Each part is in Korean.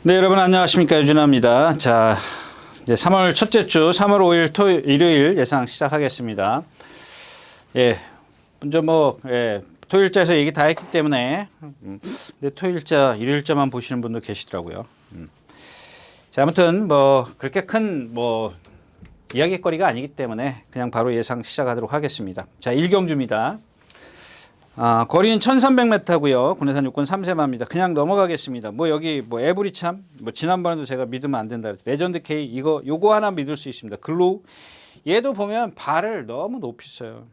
네, 여러분 안녕하십니까. 유진아입니다. 자, 이제 3월 첫째 주 3월 5일 일요일 예상 시작하겠습니다. 예, 먼저 토요일자에서 얘기 다 했기 때문에 근데 토요일자, 일요일자만 보시는 분도 계시더라고요. 자, 아무튼 그렇게 큰 이야기거리가 아니기 때문에 그냥 바로 예상 시작하도록 하겠습니다. 자, 일경주입니다. 거리는 1300m고요. 군내산 육군 3세마입니다. 그냥 넘어가겠습니다. 여기 에브리참 지난번에도 제가 믿으면 안 된다 그랬죠. 레전드 K 요거 하나 믿을 수 있습니다. 글로우 얘도 보면 발을 너무 높이 써요.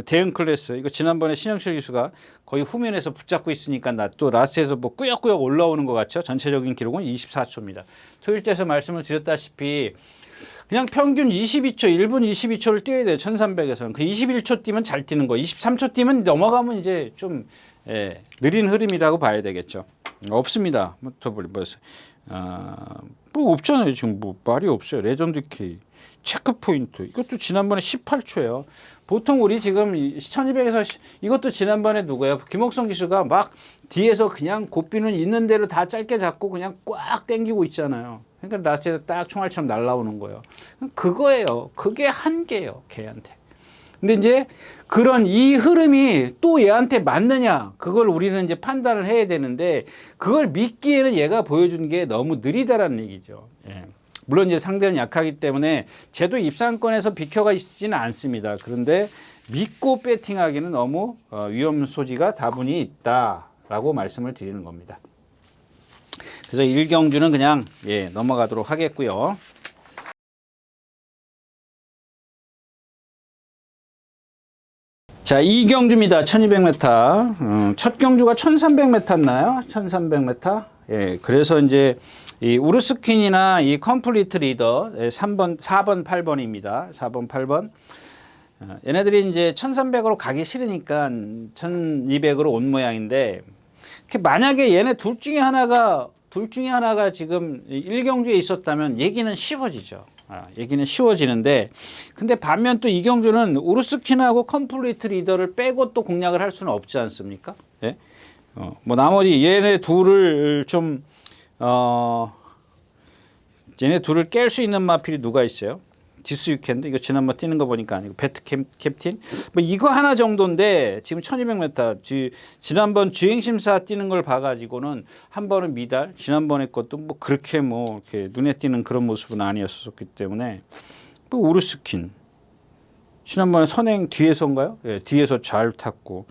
대응 클래스 이거 지난번에 신영철 기수가 거의 후면에서 붙잡고 있으니까 나 또 라스트에서 꾸역꾸역 올라오는 것 같죠. 전체적인 기록은 24초입니다. 토요일째에서 말씀을 드렸다시피 그냥 평균 22초, 1분 22초를 뛰어야 돼요. 1300에서는. 그 21초 뛰면 잘 뛰는 거. 23초 뛰면 넘어가면 이제 좀 느린 흐름이라고 봐야 되겠죠. 없습니다. 없잖아요. 지금 말이 없어요. 레전드 K. 체크 포인트. 이것도 지난번에 18초예요. 보통 우리 지금 1200에서 이것도 지난번에 누구예요? 김옥성 기수가 막 뒤에서 그냥 고삐는 있는 대로 다 짧게 잡고 그냥 꽉 당기고 있잖아요. 그러니까 라스트에서 딱 총알처럼 날라오는 거예요. 그거예요. 그게 한계예요. 걔한테. 근데 이제 그런 이 흐름이 또 얘한테 맞느냐 그걸 우리는 이제 판단을 해야 되는데 그걸 믿기에는 얘가 보여준 게 너무 느리다라는 얘기죠. 예. 물론 이제 상대는 약하기 때문에 쟤도 입상권에서 비켜가 있지는 않습니다. 그런데 믿고 배팅하기는 너무 위험 소지가 다분히 있다라고 말씀을 드리는 겁니다. 그래서 일경주는 그냥 넘어가도록 하겠고요. 자, 이경주입니다. 1200m. 첫 경주가 1300m였나요? 1300m. 예, 그래서 이제 이 우르스킨이나 이 컴플리트 리더 3번, 4번, 8번입니다. 4번, 8번. 얘네들이 이제 1300으로 가기 싫으니까 1200으로 온 모양인데 만약에 얘네 둘 중에 하나가 지금 1경주에 있었다면 얘기는 쉬워지죠. 얘기는 쉬워지는데 근데 반면 또 이경주는 우르스킨하고 컴플리트 리더를 빼고 또 공략을 할 수는 없지 않습니까? 예? 나머지 얘네 둘을 얘네 둘을 깰 수 있는 마필이 누가 있어요? 디스 유캔드 이거 지난번 뛰는 거 보니까 아니고 배트 캡틴 이거 하나 정도인데 지금 1200m 지난번 주행심사 뛰는 걸 봐가지고는 한 번은 미달 지난번에 것도 그렇게 이렇게 눈에 띄는 그런 모습은 아니었었기 때문에 우르스킨 지난번에 선행 뒤에서인가요? 예, 뒤에서 잘 탔고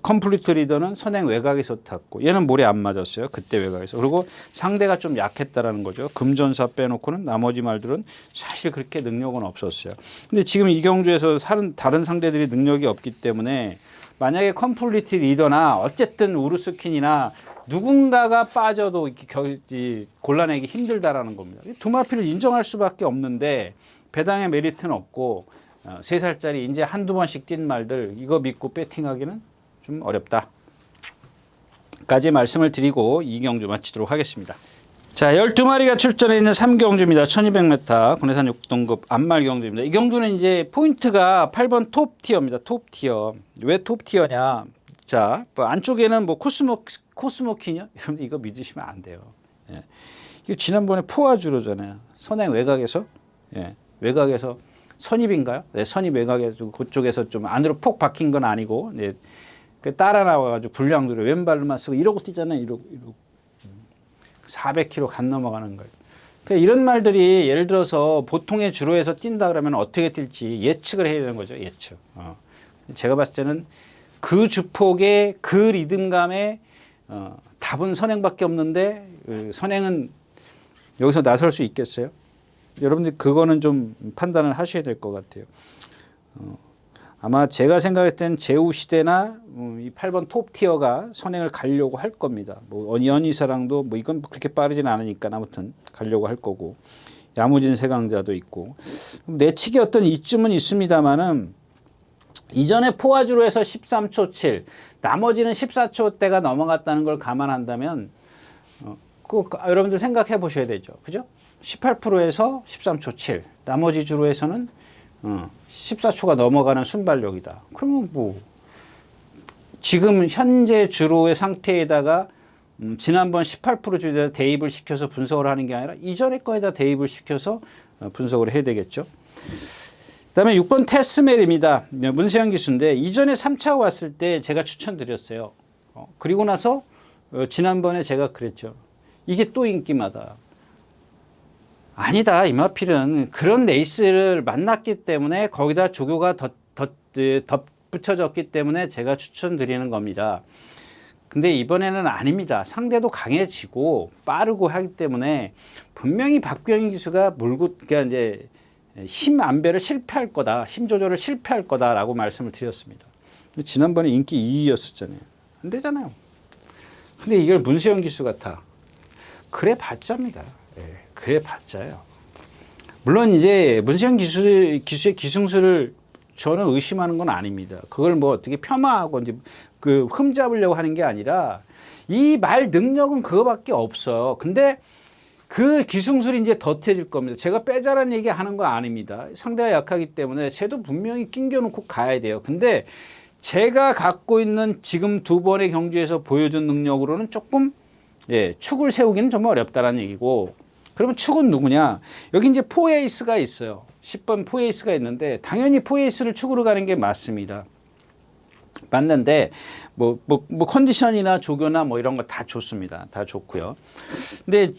컴플리트 리더는 선행 외곽에서 탔고 얘는 몰에 안 맞았어요. 그때 외곽에서. 그리고 상대가 좀 약했다라는 거죠. 금전사 빼놓고는 나머지 말들은 사실 그렇게 능력은 없었어요. 근데 지금 이경주에서 다른 상대들이 능력이 없기 때문에 만약에 컴플리트 리더나 어쨌든 우르스킨이나 누군가가 빠져도 골라내기 힘들다라는 겁니다. 두 마피를 인정할 수밖에 없는데 배당의 메리트는 없고 3살짜리 이제 한두 번씩 뛴 말들 이거 믿고 배팅하기는 좀 어렵다. 까지 말씀을 드리고 2경주 마치도록 하겠습니다. 자, 12마리가 출전해 있는 3경주입니다. 1200m 군내산 6등급 안말 경주입니다. 이 경주는 이제 포인트가 8번 톱 티어입니다. 톱 티어. 왜 톱 티어냐? 자, 안쪽에는 코스모키냐? 여러분들 이거 믿으시면 안 돼요. 예. 이거 지난번에 포화주로잖아요. 선행 외곽에서 외곽에서 선입인가요? 네, 선입 외곽에서 그쪽에서 좀 안으로 폭 박힌 건 아니고 따라 나와가지고 불량주로 왼발로만 쓰고 이러고 뛰잖아요. 이러고 400km 간 넘어가는 거예요. 그러니까 이런 말들이 예를 들어서 보통의 주로에서 뛴다 그러면 어떻게 뛸지 예측을 해야 되는 거죠. 예측. 제가 봤을 때는 그 주폭의 그 리듬감에 답은 선행밖에 없는데 선행은 여기서 나설 수 있겠어요? 여러분들 그거는 좀 판단을 하셔야 될 것 같아요. 아마 제가 생각했을 땐 제우 시대나 이 8번 톱 티어가 선행을 가려고 할 겁니다. 연희사랑도 이건 그렇게 빠르진 않으니까 아무튼 가려고 할 거고 야무진 세강자도 있고 내치기 어떤 이쯤은 있습니다만은 이전에 포화주로 해서 13초 7 나머지는 14초대가 넘어갔다는 걸 감안한다면 여러분들 생각해 보셔야 되죠. 그죠? 18%에서 13초 7 나머지 주로에서는 14초가 넘어가는 순발력이다. 그러면 지금 현재 주로의 상태에다가 지난번 18% 주에 대입을 시켜서 분석을 하는 게 아니라 이전에 거에다 대입을 시켜서 분석을 해야 되겠죠. 그다음에 6번 테스멜입니다. 문세영 기수인데 이전에 3차가 왔을 때 제가 추천드렸어요. 그리고 나서 지난번에 제가 그랬죠. 이게 또 인기마다. 아니다. 이마필은 그런 레이스를 만났기 때문에 거기다 조교가 덧붙여졌기 때문에 제가 추천드리는 겁니다. 근데 이번에는 아닙니다. 상대도 강해지고 빠르고 하기 때문에 분명히 박병희 기수가 그러니까 이제 힘 안배를 실패할 거다. 힘 조절을 실패할 거다라고 말씀을 드렸습니다. 지난번에 인기 2위였었잖아요. 안 되잖아요. 근데 이걸 문세영 기수 같아. 그래 봤자입니다. 예, 그래 봤자요. 물론 이제 문세영 기수의 기승수를 저는 의심하는 건 아닙니다. 그걸 뭐 어떻게 폄하하고 이제 그 흠잡으려고 하는 게 아니라 이 말 능력은 그거밖에 없어요. 근데 그 기승술이 이제 덧해질 겁니다. 제가 빼자라는 얘기 하는 거 아닙니다. 상대가 약하기 때문에 쟤도 분명히 낑겨놓고 가야 돼요. 근데 제가 갖고 있는 지금 두 번의 경주에서 보여준 능력으로는 조금 축을 세우기는 좀 어렵다라는 얘기고, 그러면 축은 누구냐? 여기 이제 포에이스가 있어요. 10번 포에이스가 있는데 당연히 포에이스를 축으로 가는 게 맞습니다. 맞는데 뭐 컨디션이나 조교나 뭐 이런 거 다 좋습니다. 다 좋고요. 근데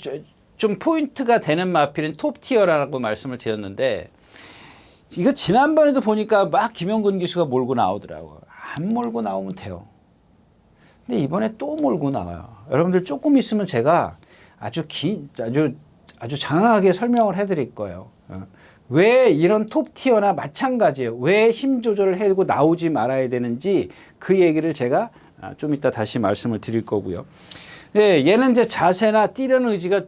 좀 포인트가 되는 마필은 톱티어라고 말씀을 드렸는데 이거 지난번에도 보니까 막 김영근 기수가 몰고 나오더라고요. 안 몰고 나오면 돼요. 근데 이번에 또 몰고 나와요. 여러분들 조금 있으면 제가 아주 장황하게 설명을 해드릴 거예요. 왜 이런 톱티어나 마찬가지예요. 왜 힘 조절을 해고 나오지 말아야 되는지 그 얘기를 제가 좀 이따 다시 말씀을 드릴 거고요. 네, 얘는 이제 자세나 뛰려는 의지가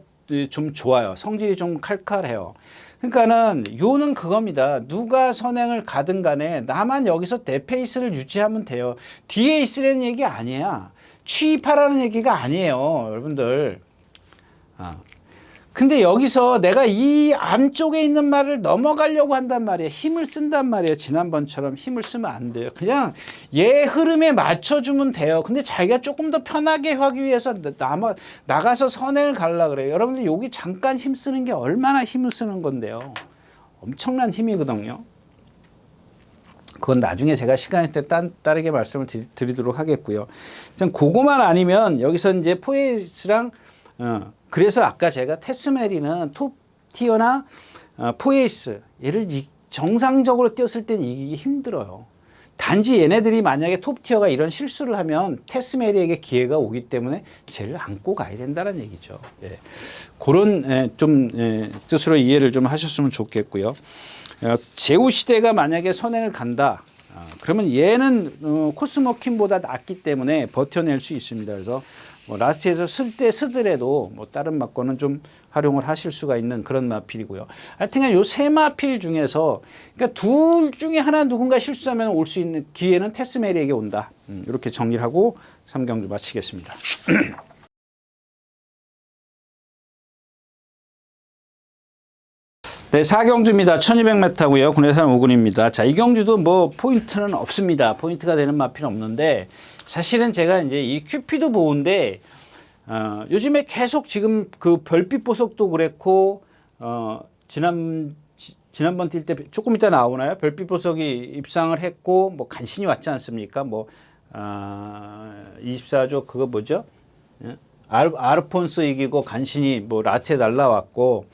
좀 좋아요. 성질이 좀 칼칼해요. 그러니까는 요는 그겁니다. 누가 선행을 가든 간에 나만 여기서 내 페이스를 유지하면 돼요. 뒤에 있으라는 얘기 아니야. 취입하라는 얘기가 아니에요, 여러분들. 근데 여기서 내가 이 안쪽에 있는 말을 넘어가려고 한단 말이에요. 힘을 쓴단 말이에요. 지난번처럼 힘을 쓰면 안 돼요. 그냥 얘 흐름에 맞춰주면 돼요. 근데 자기가 조금 더 편하게 하기 위해서 나가서 선행을 가려고 그래요. 여러분들 여기 잠깐 힘 쓰는 게 얼마나 힘을 쓰는 건데요. 엄청난 힘이거든요. 그건 나중에 제가 시간이 때 따르게 말씀을 드리도록 하겠고요. 그거만 아니면 여기서 이제 포에이스랑 그래서 아까 제가 테스메리는 톱티어나 포에이스 얘를 정상적으로 뛰었을 때는 이기기 힘들어요. 단지 얘네들이 만약에 톱티어가 이런 실수를 하면 테스메리에게 기회가 오기 때문에 쟤를 안고 가야 된다는 얘기죠. 예. 그런 뜻으로 이해를 좀 하셨으면 좋겠고요. 제우시대가 만약에 선행을 간다. 그러면 얘는 코스모킨보다 낫기 때문에 버텨낼 수 있습니다. 그래서 라스트에서 쓸 때 쓰더라도 다른 마건은 좀 활용을 하실 수가 있는 그런 마필이고요. 하여튼간 요 세 마필 중에서 그러니까 둘 중에 하나 누군가 실수하면 올 수 있는 기회는 테스메리에게 온다. 이렇게 정리를 하고 3경주 마치겠습니다. 네, 4경주입니다. 1200m고요. 군내산 5군입니다. 자, 이 경주도 뭐 포인트는 없습니다. 포인트가 되는 마필은 없는데 사실은 제가 이제 이 큐피드 보호인데 요즘에 계속 지금 그 별빛 보석도 그랬고 지난번 뛸 때 조금 이따 나오나요? 별빛 보석이 입상을 했고 뭐 간신히 왔지 않습니까? 뭐 24조 그거 뭐죠? 아르폰스 이기고 간신히 뭐 라체 날라왔고,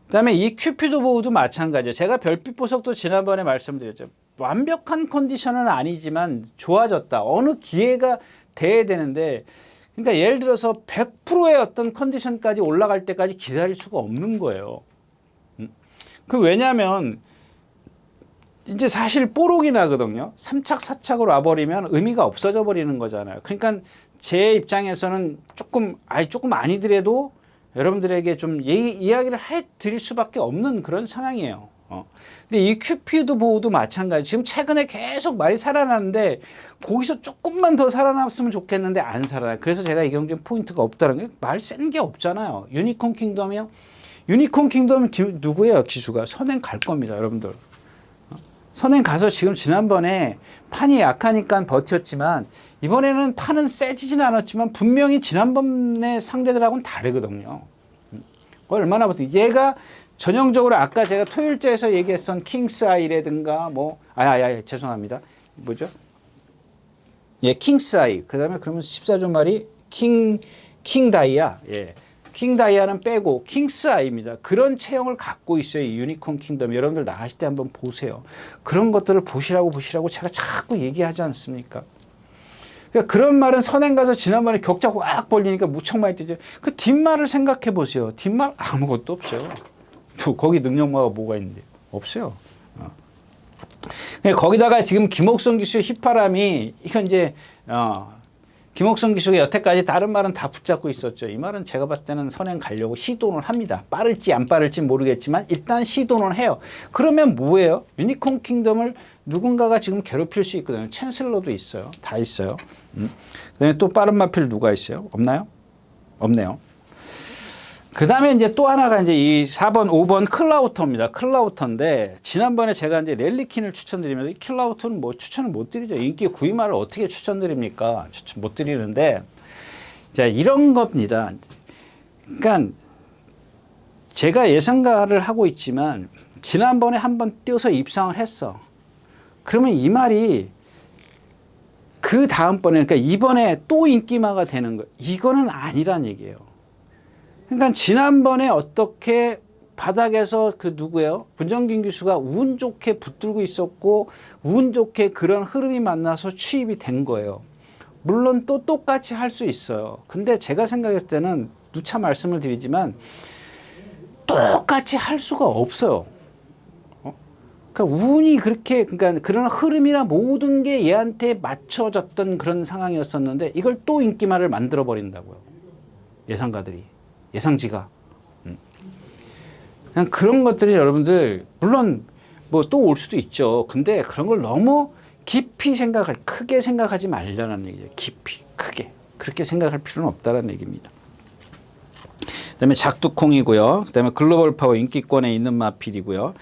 그다음에 이 큐피드 보호도 마찬가지예요. 제가 별빛 보석도 지난번에 말씀드렸죠. 완벽한 컨디션은 아니지만 좋아졌다. 어느 기회가 돼야 되는데, 그러니까 예를 들어서 100%의 어떤 컨디션까지 올라갈 때까지 기다릴 수가 없는 거예요. 왜냐하면 이제 사실 뽀록이 나거든요. 3착, 4착으로 와버리면 의미가 없어져 버리는 거잖아요. 그러니까 제 입장에서는 조금 아니더라도 여러분들에게 좀 이야기를 해드릴 수밖에 없는 그런 상황이에요. 근데 이 큐피드 보호도 마찬가지. 지금 최근에 계속 말이 살아나는데 거기서 조금만 더 살아났으면 좋겠는데 안 살아나요. 그래서 제가 이 경기에 포인트가 없다는 게 말 센 게 없잖아요. 유니콘 킹덤이요? 유니콘 킹덤은 누구예요? 기수가 선행 갈 겁니다, 여러분들. 선행 가서 지금 지난번에 판이 약하니까 버텼지만 이번에는 판은 세지진 않았지만 분명히 지난번에 상대들하고는 다르거든요. 얼마나 버티? 얘가 전형적으로 아까 제가 토요일째에서 얘기했던 킹스 아이라든가 뭐 죄송합니다. 뭐죠? 예, 킹스 아이. 그다음에 그러면 14조 말이 킹 다이아. 예. 킹 다이아는 빼고 킹스 아이입니다. 그런 체형을 갖고 있어요. 이 유니콘 킹덤. 여러분들 나가실 때 한번 보세요. 그런 것들을 보시라고 제가 자꾸 얘기하지 않습니까? 그러니까 그런 말은 선행 가서 지난번에 격자 확 벌리니까 무척 많이 뛰죠. 그 뒷말을 생각해 보세요. 뒷말 아무것도 없어요. 거기 능력마가 뭐가 있는데? 없어요. 거기다가 지금 김옥성 기수 휘파람이 이건 이제 김옥성 기수가 여태까지 다른 말은 다 붙잡고 있었죠. 이 말은 제가 봤을 때는 선행 가려고 시도는 합니다. 빠를지 안 빠를지 모르겠지만 일단 시도는 해요. 그러면 뭐예요? 유니콘 킹덤을 누군가가 지금 괴롭힐 수 있거든요. 챈슬러도 있어요. 다 있어요. 그다음에 또 빠른 마필 누가 있어요? 없나요? 없네요. 그 다음에 이제 또 하나가 이제 이 4번, 5번 클라우터입니다. 클라우터인데, 지난번에 제가 이제 랠리킨을 추천드리면서 이 클라우터는 뭐 추천을 못 드리죠. 인기 9위말을 어떻게 추천드립니까? 추천 못 드리는데, 자, 이런 겁니다. 그러니까 제가 예상가를 하고 있지만, 지난번에 한번 뛰어서 입상을 했어. 그러면 이 말이 그 다음번에, 그러니까 이번에 또 인기마가 되는 거, 이거는 아니란 얘기예요. 그러니까 지난번에 어떻게 바닥에서 그 누구예요? 문정균 교수가 운 좋게 붙들고 있었고 운 좋게 그런 흐름이 만나서 취입이 된 거예요. 물론 또 똑같이 할 수 있어요. 근데 제가 생각했을 때는 누차 말씀을 드리지만 똑같이 할 수가 없어요. 그러니까 운이 그렇게, 그러니까 그런 흐름이나 모든 게 얘한테 맞춰졌던 그런 상황이었었는데 이걸 또 인기말을 만들어 버린다고요. 예상가들이. 예상지가. 그냥 그런 것들이 여러분들, 물론 뭐 또 올 수도 있죠. 근데 그런 걸 너무 깊이 크게 생각하지 말라는 얘기죠. 깊이, 크게. 그렇게 생각할 필요는 없다는 얘기입니다. 그 다음에 작두콩이고요. 그 다음에 글로벌 파워 인기권에 있는 마필이고요.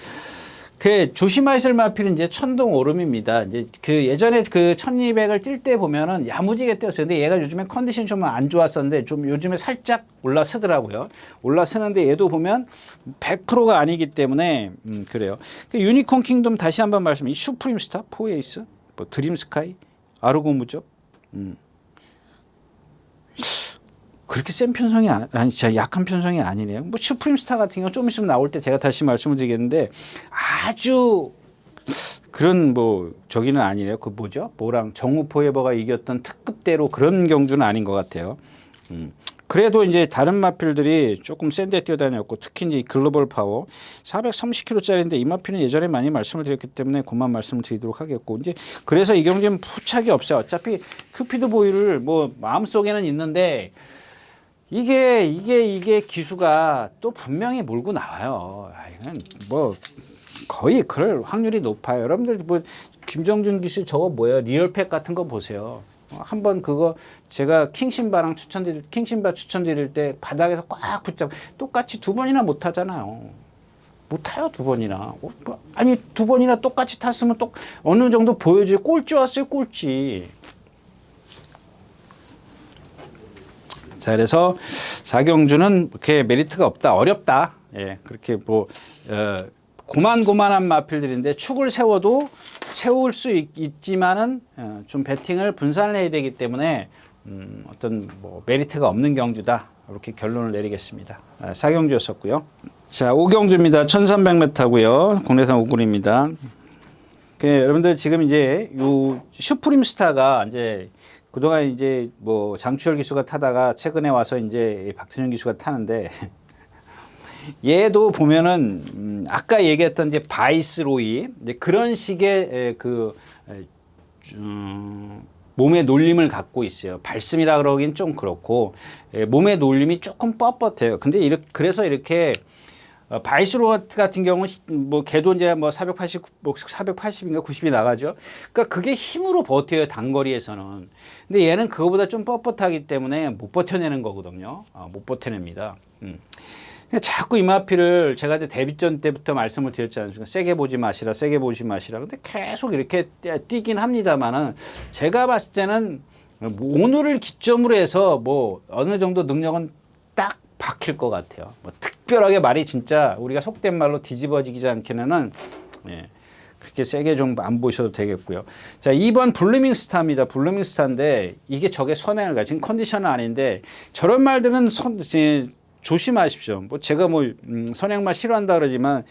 그 조심하실 마필은 이제 천둥 오름입니다. 이제 그 예전에 그 1200을 뛸 때 보면은 야무지게 뛰었어요. 근데 얘가 요즘에 컨디션이 좀 안 좋았었는데 좀 요즘에 살짝 올라서더라고요. 올라서는데 얘도 보면 100%가 아니기 때문에 그래요. 그 유니콘 킹덤 다시 한번 말씀드리면 슈프림 스타, 포에이스, 뭐 드림 스카이, 아르고무죠. 그렇게 센 편성이 아니, 진짜 약한 편성이 아니네요. 뭐 슈프림 스타 같은 경우 좀 있으면 나올 때 제가 다시 말씀을 드리겠는데 아주 그런 뭐 저기는 아니네요. 그 뭐죠? 뭐랑 정우 포에버가 이겼던 특급대로 그런 경주는 아닌 것 같아요. 그래도 이제 다른 마필들이 조금 센 데 뛰어다녔고 특히 이제 글로벌 파워 430kg짜리인데 이 마필은 예전에 많이 말씀을 드렸기 때문에 그만 말씀을 드리도록 하겠고 이제 그래서 이 경기는 부착이 없어요. 어차피 큐피드 보이를 뭐 마음속에는 있는데 이게 기수가 또 분명히 몰고 나와요. 이건 뭐 거의 그럴 확률이 높아요. 여러분들 뭐 김정준 기수 저거 뭐예요? 리얼팩 같은 거 보세요. 한번 그거 제가 킹신바 추천드릴 때 바닥에서 꽉 붙잡고 똑같이 두 번이나 못 타잖아요. 못 타요, 두 번이나. 아니 두 번이나 똑같이 탔으면 또 어느 정도 보여줘요. 꼴찌 왔어요, 꼴찌. 자, 그래서 사경주는 그렇게 메리트가 없다, 어렵다. 예, 그렇게 뭐 고만고만한 마필들인데 축을 세워도 세울 수 있지만은 좀 배팅을 분산을 해야 되기 때문에 어떤 뭐 메리트가 없는 경주다. 이렇게 결론을 내리겠습니다. 사경주였었고요. 자, 5경주입니다. 1300m고요. 국내산 5군입니다. 여러분들 지금 이제 요 슈프림 스타가 이제 그동안 이제 뭐 장추열 기수가 타다가 최근에 와서 이제 박태준 기수가 타는데 얘도 보면은 아까 얘기했던 이제 바이스로이 이제 그런 식의 그 몸의 놀림을 갖고 있어요. 발심이라 그러긴 좀 그렇고 몸의 놀림이 조금 뻣뻣해요. 근데 그래서 이렇게 바이스로 같은 경우는 뭐 걔도 이제 뭐 480인가 90이 나가죠. 그러니까 그게 힘으로 버텨요, 단거리에서는. 근데 얘는 그거보다 좀 뻣뻣하기 때문에 못 버텨내는 거거든요. 못 버텨냅니다. 자꾸 이 마피를 제가 대비전 때부터 말씀을 드렸지 않습니까? 세게 보지 마시라, 세게 보지 마시라. 근데 계속 이렇게 뛰긴 합니다만은 제가 봤을 때는 오늘을 기점으로 해서 뭐 어느 정도 능력은 딱 박힐 것 같아요. 뭐 특별하게 말이 진짜 우리가 속된 말로 뒤집어지지 않게는 예, 그렇게 세게 좀 안 보셔도 되겠고요. 자, 2번 블루밍스타입니다. 블루밍스타인데 이게 적의 선행을 가. 지금 컨디션은 아닌데 저런 말들은 조심하십시오. 뭐 제가 뭐 선행만 싫어한다 그러지만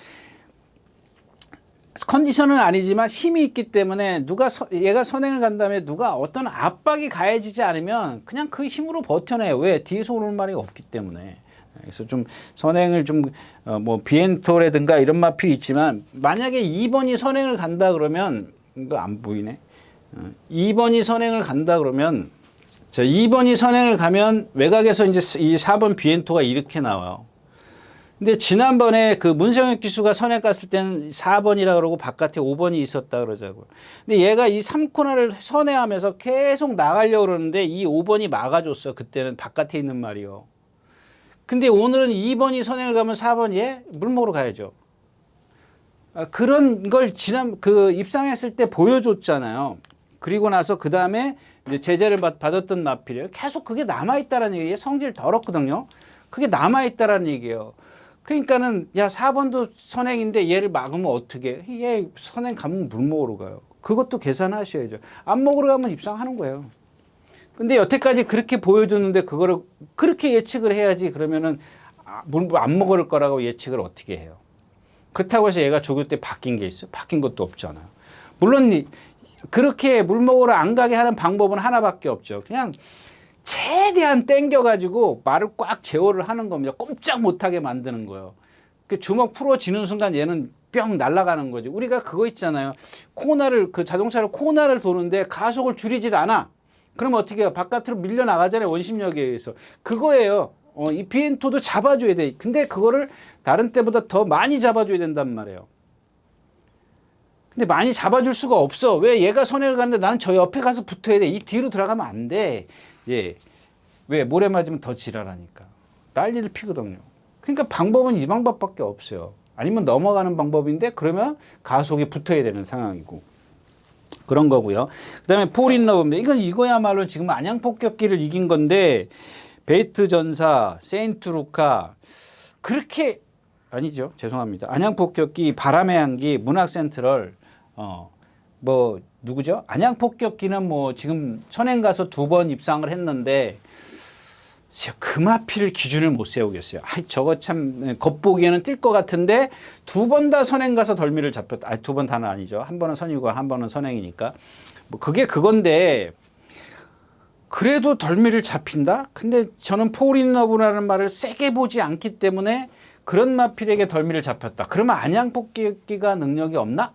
컨디션은 아니지만 힘이 있기 때문에 얘가 선행을 간 다음에 누가 어떤 압박이 가해지지 않으면 그냥 그 힘으로 버텨내요. 왜? 뒤에서 오는 말이 없기 때문에. 그래서 좀 선행을 좀 뭐 비엔토라든가 이런 마필이 있지만 만약에 2번이 선행을 간다 그러면 이거 안 보이네. 2번이 선행을 간다 그러면 자, 2번이 선행을 가면 외곽에서 이제 이 4번 비엔토가 이렇게 나와요. 근데 지난번에 그 문성혁 기수가 선행 갔을 때는 4번이라 그러고 바깥에 5번이 있었다 그러자고요. 근데 얘가 이 3코너를 선회하면서 계속 나가려고 그러는데 이 5번이 막아줬어. 그때는 바깥에 있는 말이요. 근데 오늘은 2번이 선행을 가면 4번이 물 먹으러 가야죠. 그런 걸 입상했을 때 보여줬잖아요. 그리고 나서 그 다음에 제재를 받았던 마필이에요. 계속 그게 남아있다라는 얘기예요. 성질 더럽거든요. 그게 남아있다라는 얘기예요. 그러니까는 야 4번도 선행인데 얘를 막으면 어떻게 해? 얘 선행 가면 물 먹으러 가요. 그것도 계산하셔야죠. 안 먹으러 가면 입상하는 거예요. 근데 여태까지 그렇게 보여줬는데 그거를 그렇게 예측을 해야지. 그러면은 물 안 먹을 거라고 예측을 어떻게 해요? 그렇다고 해서 얘가 조교 때 바뀐 게 있어요? 바뀐 것도 없잖아요. 물론 그렇게 물 먹으러 안 가게 하는 방법은 하나밖에 없죠. 그냥 최대한 땡겨가지고 말을 꽉 제어를 하는 겁니다. 꼼짝 못하게 만드는 거예요. 그 주먹 풀어지는 순간 얘는 뿅 날아가는 거죠. 우리가 그거 있잖아요. 그 자동차를 코너를 도는데 가속을 줄이질 않아. 그러면 어떻게 해요? 바깥으로 밀려 나가잖아요. 원심력에 의해서. 그거예요. 이 비엔토도 잡아줘야 돼. 근데 그거를 다른 때보다 더 많이 잡아줘야 된단 말이에요. 근데 많이 잡아줄 수가 없어. 왜? 얘가 선행을 가는데 나는 저 옆에 가서 붙어야 돼. 이 뒤로 들어가면 안 돼. 예. 왜? 모래 맞으면 더 지랄하니까. 난리를 피거든요. 그러니까 방법은 이 방법밖에 없어요. 아니면 넘어가는 방법인데 그러면 가속이 붙어야 되는 상황이고. 그런 거고요. 그 다음에 폴인러브입니다. 이거야말로 지금 안양폭격기를 이긴 건데 베이트 전사, 세인트 루카 그렇게 아니죠. 죄송합니다. 안양폭격기, 바람의 향기, 문학센트럴 뭐 누구죠? 안양폭격기는 뭐 지금 선행 가서 2번 입상을 했는데 그 마피를 기준을 못 세우겠어요. 저거 참 겉보기에는 뛸 것 같은데 2번 다 선행 가서 덜미를 잡혔다. 2번 다는 아니죠. 한 번은 선이고 한 번은 선행이니까. 뭐 그게 그건데 그래도 덜미를 잡힌다? 근데 저는 폴인러브라는 말을 세게 보지 않기 때문에 그런 마필에게 덜미를 잡혔다. 그러면 안양폭격기가 능력이 없나?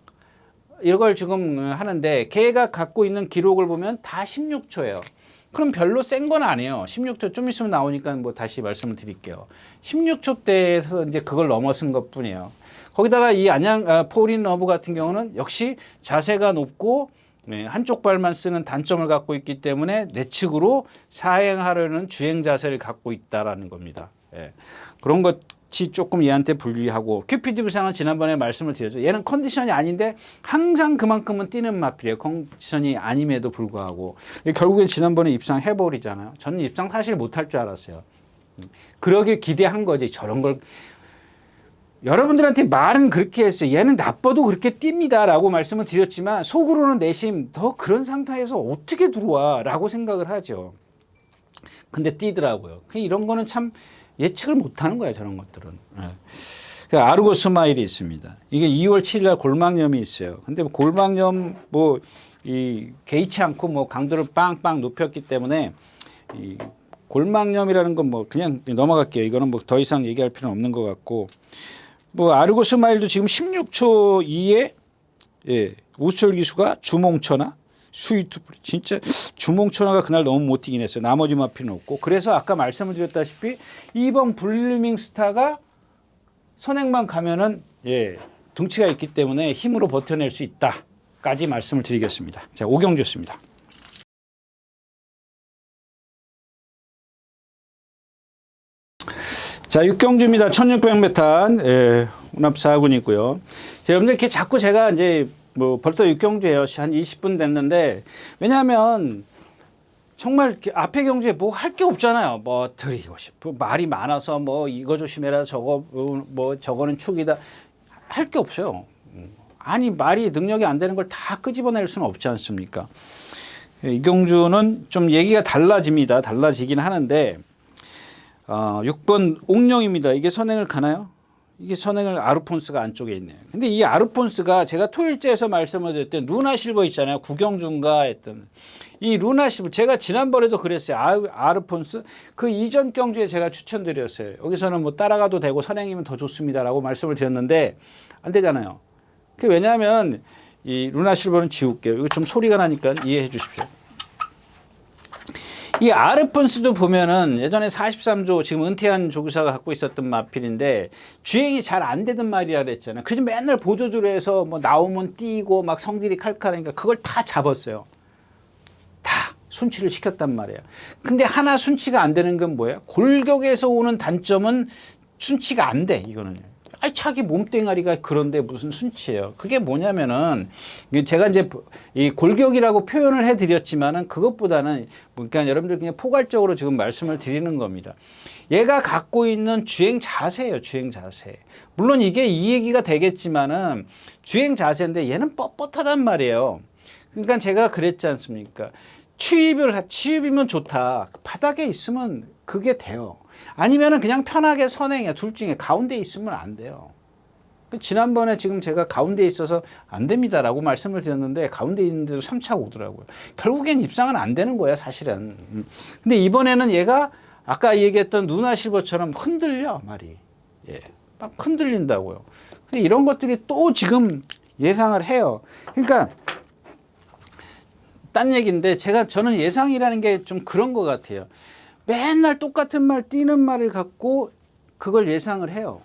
이걸 지금 하는데 걔가 갖고 있는 기록을 보면 다 16초예요. 그럼 별로 센 건 아니에요. 16초 좀 있으면 나오니까 뭐 다시 말씀을 드릴게요. 16초대에서 이제 그걸 넘어선 것 뿐이에요. 거기다가 이 폴인러브 같은 경우는 역시 자세가 높고 한쪽 발만 쓰는 단점을 갖고 있기 때문에 내측으로 사행하려는 주행 자세를 갖고 있다라는 겁니다. 그런 것이 조금 얘한테 불리하고 큐피드 부상은 지난번에 말씀을 드렸죠. 얘는 컨디션이 아닌데 항상 그만큼은 뛰는 마필이에요. 컨디션이 아님에도 불구하고 결국엔 지난번에 입상해버리잖아요. 저는 입상 사실 못할 줄 알았어요. 그러길 기대한 거지. 저런 걸 여러분들한테 말은 그렇게 했어요. 얘는 나빠도 그렇게 뜁니다 라고 말씀을 드렸지만 속으로는 내심 더 그런 상태에서 어떻게 들어와 라고 생각을 하죠. 근데 뛰더라고요. 이런 거는 참 예측을 못하는 거예요. 저런 것들은. 아르고 스마일이 있습니다. 이게 2월 7일 날 골막염이 있어요. 근데 골막염 개의치 않고 강도를 빵빵 높였기 때문에 이 골막염이라는 건 그냥 넘어갈게요. 이거는 더 이상 얘기할 필요는 없는 것 같고 아르고 스마일도 지금 16초 이에 우철 기수가 주몽천하 스위트 진짜 주몽천하가 그날 너무 못 뛰긴 했어요. 나머지 마피는 없고 그래서 아까 말씀을 드렸다시피 2번 블루밍스타가 선행만 가면은 등치가 있기 때문에 힘으로 버텨낼 수 있다까지 말씀을 드리겠습니다. 자, 오경주였습니다. 자, 육경주입니다. 1600m 예, 혼합 4군이고요. 여러분들 이렇게 자꾸 제가 이제 뭐 벌써 육경주예요. 한 20분 됐는데, 왜냐하면 정말 앞에 경주에 뭐 할 게 없잖아요. 뭐 드리고 싶고 말이 많아서 뭐 이거 조심해라, 저거 뭐 저거는 축이다, 할 게 없어요. 아니 말이 능력이 안 되는 걸 다 끄집어낼 수는 없지 않습니까? 이 경주는 좀 얘기가 달라집니다. 달라지긴 하는데 6번 옥룡입니다. 이게 선행을 가나요? 이게 선행을 아르폰스가 안쪽에 있네요. 근데 이 아르폰스가 제가 토일제에서 말씀을 드렸던 루나 실버 있잖아요. 구경주인가 했던 이 루나 실버, 제가 지난번에도 그랬어요. 아르폰스 그 이전 경주에 제가 추천드렸어요. 여기서는 뭐 따라가도 되고 선행이면 더 좋습니다라고 말씀을 드렸는데 안 되잖아요. 그 왜냐하면 이 루나 실버는 지울게요. 이거 좀 소리가 나니까 이해해 주십시오. 이 아르폰스도 보면은 예전에 43조 지금 은퇴한 조교사가 갖고 있었던 마필인데 주행이 잘 안 되던 말이라 그랬잖아요. 그래서 맨날 보조주로 해서 뭐 나오면 뛰고 막 성질이 칼칼하니까 그걸 다 잡았어요. 다 순치를 시켰단 말이에요. 근데 하나 순치가 안 되는 건 뭐예요? 골격에서 오는 단점은 순치가 안 돼, 이거는. 아니, 자기 몸뚱아리가 그런데 무슨 순치예요. 그게 뭐냐면은 제가 이제 이 골격이라고 표현을 해드렸지만은 그것보다는 그러니까 여러분들 그냥 포괄적으로 지금 말씀을 드리는 겁니다. 얘가 갖고 있는 주행 자세예요. 주행 자세. 물론 이게 이 얘기가 되겠지만은 주행 자세인데 얘는 뻣뻣하단 말이에요. 그러니까 제가 그랬지 않습니까? 취입이면 좋다. 바닥에 있으면 그게 돼요. 아니면은 그냥 편하게 선행해. 둘 중에 가운데 있으면 안 돼요. 지난번에 지금 제가 가운데 있어서 안 됩니다라고 말씀을 드렸는데 가운데 있는데도 3차가 오더라고요. 결국엔 입상은 안 되는 거야, 사실은. 근데 이번에는 얘가 아까 얘기했던 누나 실버처럼 흔들려, 말이. 예. 막 흔들린다고요. 근데 이런 것들이 또 지금 예상을 해요. 그러니까 딴 얘기인데 저는 예상이라는 게 좀 그런 것 같아요. 맨날 똑같은 말, 뛰는 말을 갖고 그걸 예상을 해요.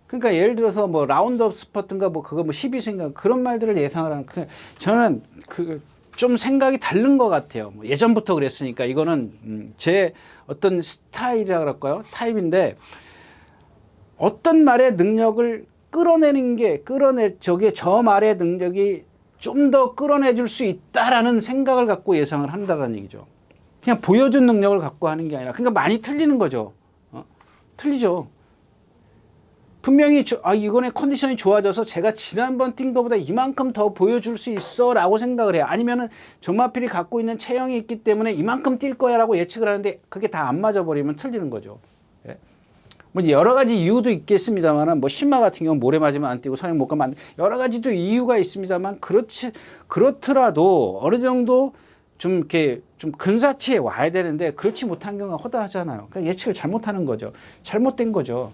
그러니까 예를 들어서 뭐 라운드업 스퍼트인가 뭐 그거 뭐 12승인가 그런 말들을 예상을 하는, 저는 좀 생각이 다른 것 같아요. 뭐 예전부터 그랬으니까 이거는 제 어떤 스타일이라 그럴까요? 타입인데 어떤 말의 능력을 끌어내는 게 저 말의 능력이 좀 더 끌어내줄 수 있다라는 생각을 갖고 예상을 한다는 얘기죠. 그냥 보여준 능력을 갖고 하는 게 아니라, 그러니까 많이 틀리는 거죠. 틀리죠. 분명히 이번에 컨디션이 좋아져서 제가 지난번 뛴 것보다 이만큼 더 보여줄 수 있어 라고 생각을 해요. 아니면은 정마필이 갖고 있는 체형이 있기 때문에 이만큼 뛸 거야 라고 예측을 하는데 그게 다 안 맞아버리면 틀리는 거죠. 예? 뭐 여러 가지 이유도 있겠습니다만, 뭐 신마 같은 경우는 모래 맞으면 안 뛰고 선행 못 가면 안 돼. 여러 가지도 이유가 있습니다만, 그렇더라도 어느 정도 좀 이렇게 좀 근사치에 와야 되는데 그렇지 못한 경우가 허다하잖아요. 그러니까 예측을 잘못하는 거죠. 잘못된 거죠.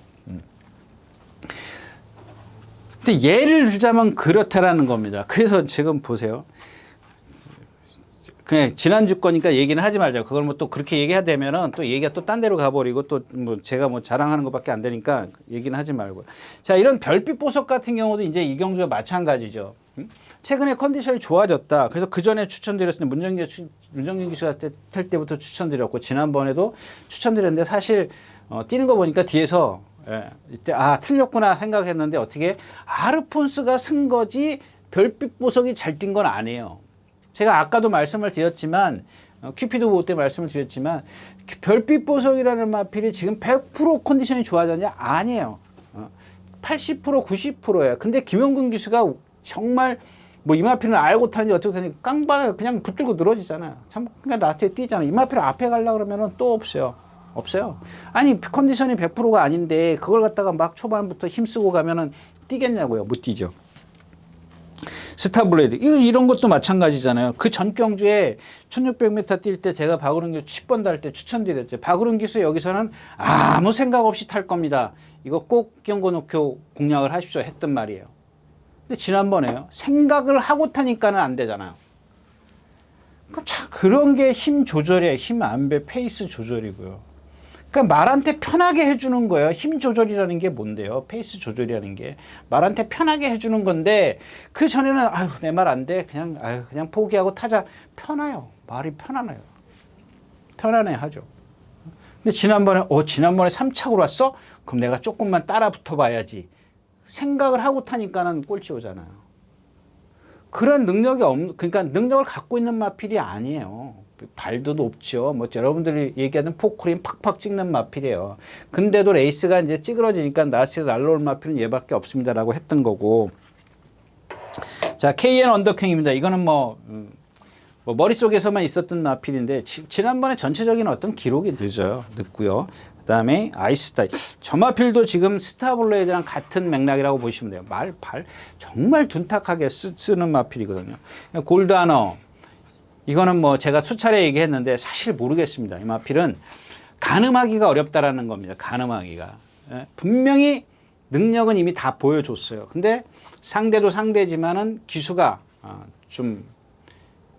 근데 예를 들자면 그렇다라는 겁니다. 그래서 지금 보세요. 그냥 지난주 거니까 얘기는 하지 말자. 그걸 뭐 또 그렇게 얘기해야 되면은 또 얘기가 또 딴 데로 가버리고 또 뭐 제가 뭐 자랑하는 것밖에 안 되니까 얘기는 하지 말고. 자, 이런 별빛 보석 같은 경우도 이제 이경주와 마찬가지죠. 최근에 컨디션이 좋아졌다. 그래서 그 전에 추천드렸는데 문정균 기수가 탈 때부터 추천드렸고 지난번에도 추천드렸는데 사실 뛰는 거 보니까 뒤에서 이때 틀렸구나 생각했는데 어떻게 아르폰스가 쓴 거지 별빛 보석이 잘 뛴 건 아니에요. 제가 아까도 말씀을 드렸지만 큐피드 보호 때 말씀을 드렸지만 별빛 보석이라는 마필이 지금 100% 컨디션이 좋아졌냐? 아니에요. 80% 90%예요. 근데 김용근 기수가 정말 뭐 이 마필은 알고 타는지 어떻게 타는지 깡받아요. 그냥 붙들고 늘어지잖아요. 참 그러니까 라트에 뛰잖아요. 이 마필 앞에 가려고 그러면은 또 없어요. 아니 컨디션이 100%가 아닌데 그걸 갖다가 막 초반부터 힘쓰고 가면은 뛰겠냐고요. 못 뛰죠. 스타블레이드 이런 것도 마찬가지잖아요. 그 전 경주에 1600m 뛸 때 제가 박우른 기수 10번 달 때 추천드렸죠. 박우른 기수 여기서는 아무 생각 없이 탈 겁니다. 이거 꼭 경고놓고 공략을 하십시오 했던 말이에요. 근데 지난번에요. 생각을 하고 타니까는 안 되잖아요. 그런 게 힘 조절이에요. 힘 안배 페이스 조절이고요. 그러니까 말한테 편하게 해주는 거예요. 힘 조절이라는 게 뭔데요? 페이스 조절이라는 게 말한테 편하게 해주는 건데 그 전에는 내 말 안 돼. 그냥 포기하고 타자. 편해요. 말이 편안해요. 편안해 하죠. 근데 지난번에 3착으로 왔어? 그럼 내가 조금만 따라 붙어 봐야지. 생각을 하고 타니까는 꼴찌 오잖아요. 그런 그러니까 능력을 갖고 있는 마필이 아니에요. 발도 높죠. 뭐 여러분들이 얘기하는 포크림 팍팍 찍는 마필이에요. 근데도 레이스가 이제 찌그러지니까 나스에서 날라올 마필은 얘밖에 없습니다라고 했던 거고. 자, KN 언더킹입니다. 이거는 뭐 머릿속에서만 있었던 마필인데 지난번에 전체적인 어떤 기록이 늦고요. 그다음에 아이스타일. 저 마필도 지금 스타블레이드랑 같은 맥락이라고 보시면 돼요. 발 정말 둔탁하게 쓰는 마필이거든요. 골드아너. 이거는 뭐 제가 수차례 얘기했는데 사실 모르겠습니다. 이 마필은 가늠하기가 어렵다라는 겁니다. 가늠하기가. 분명히 능력은 이미 다 보여줬어요. 근데 상대도 상대지만은 기수가 좀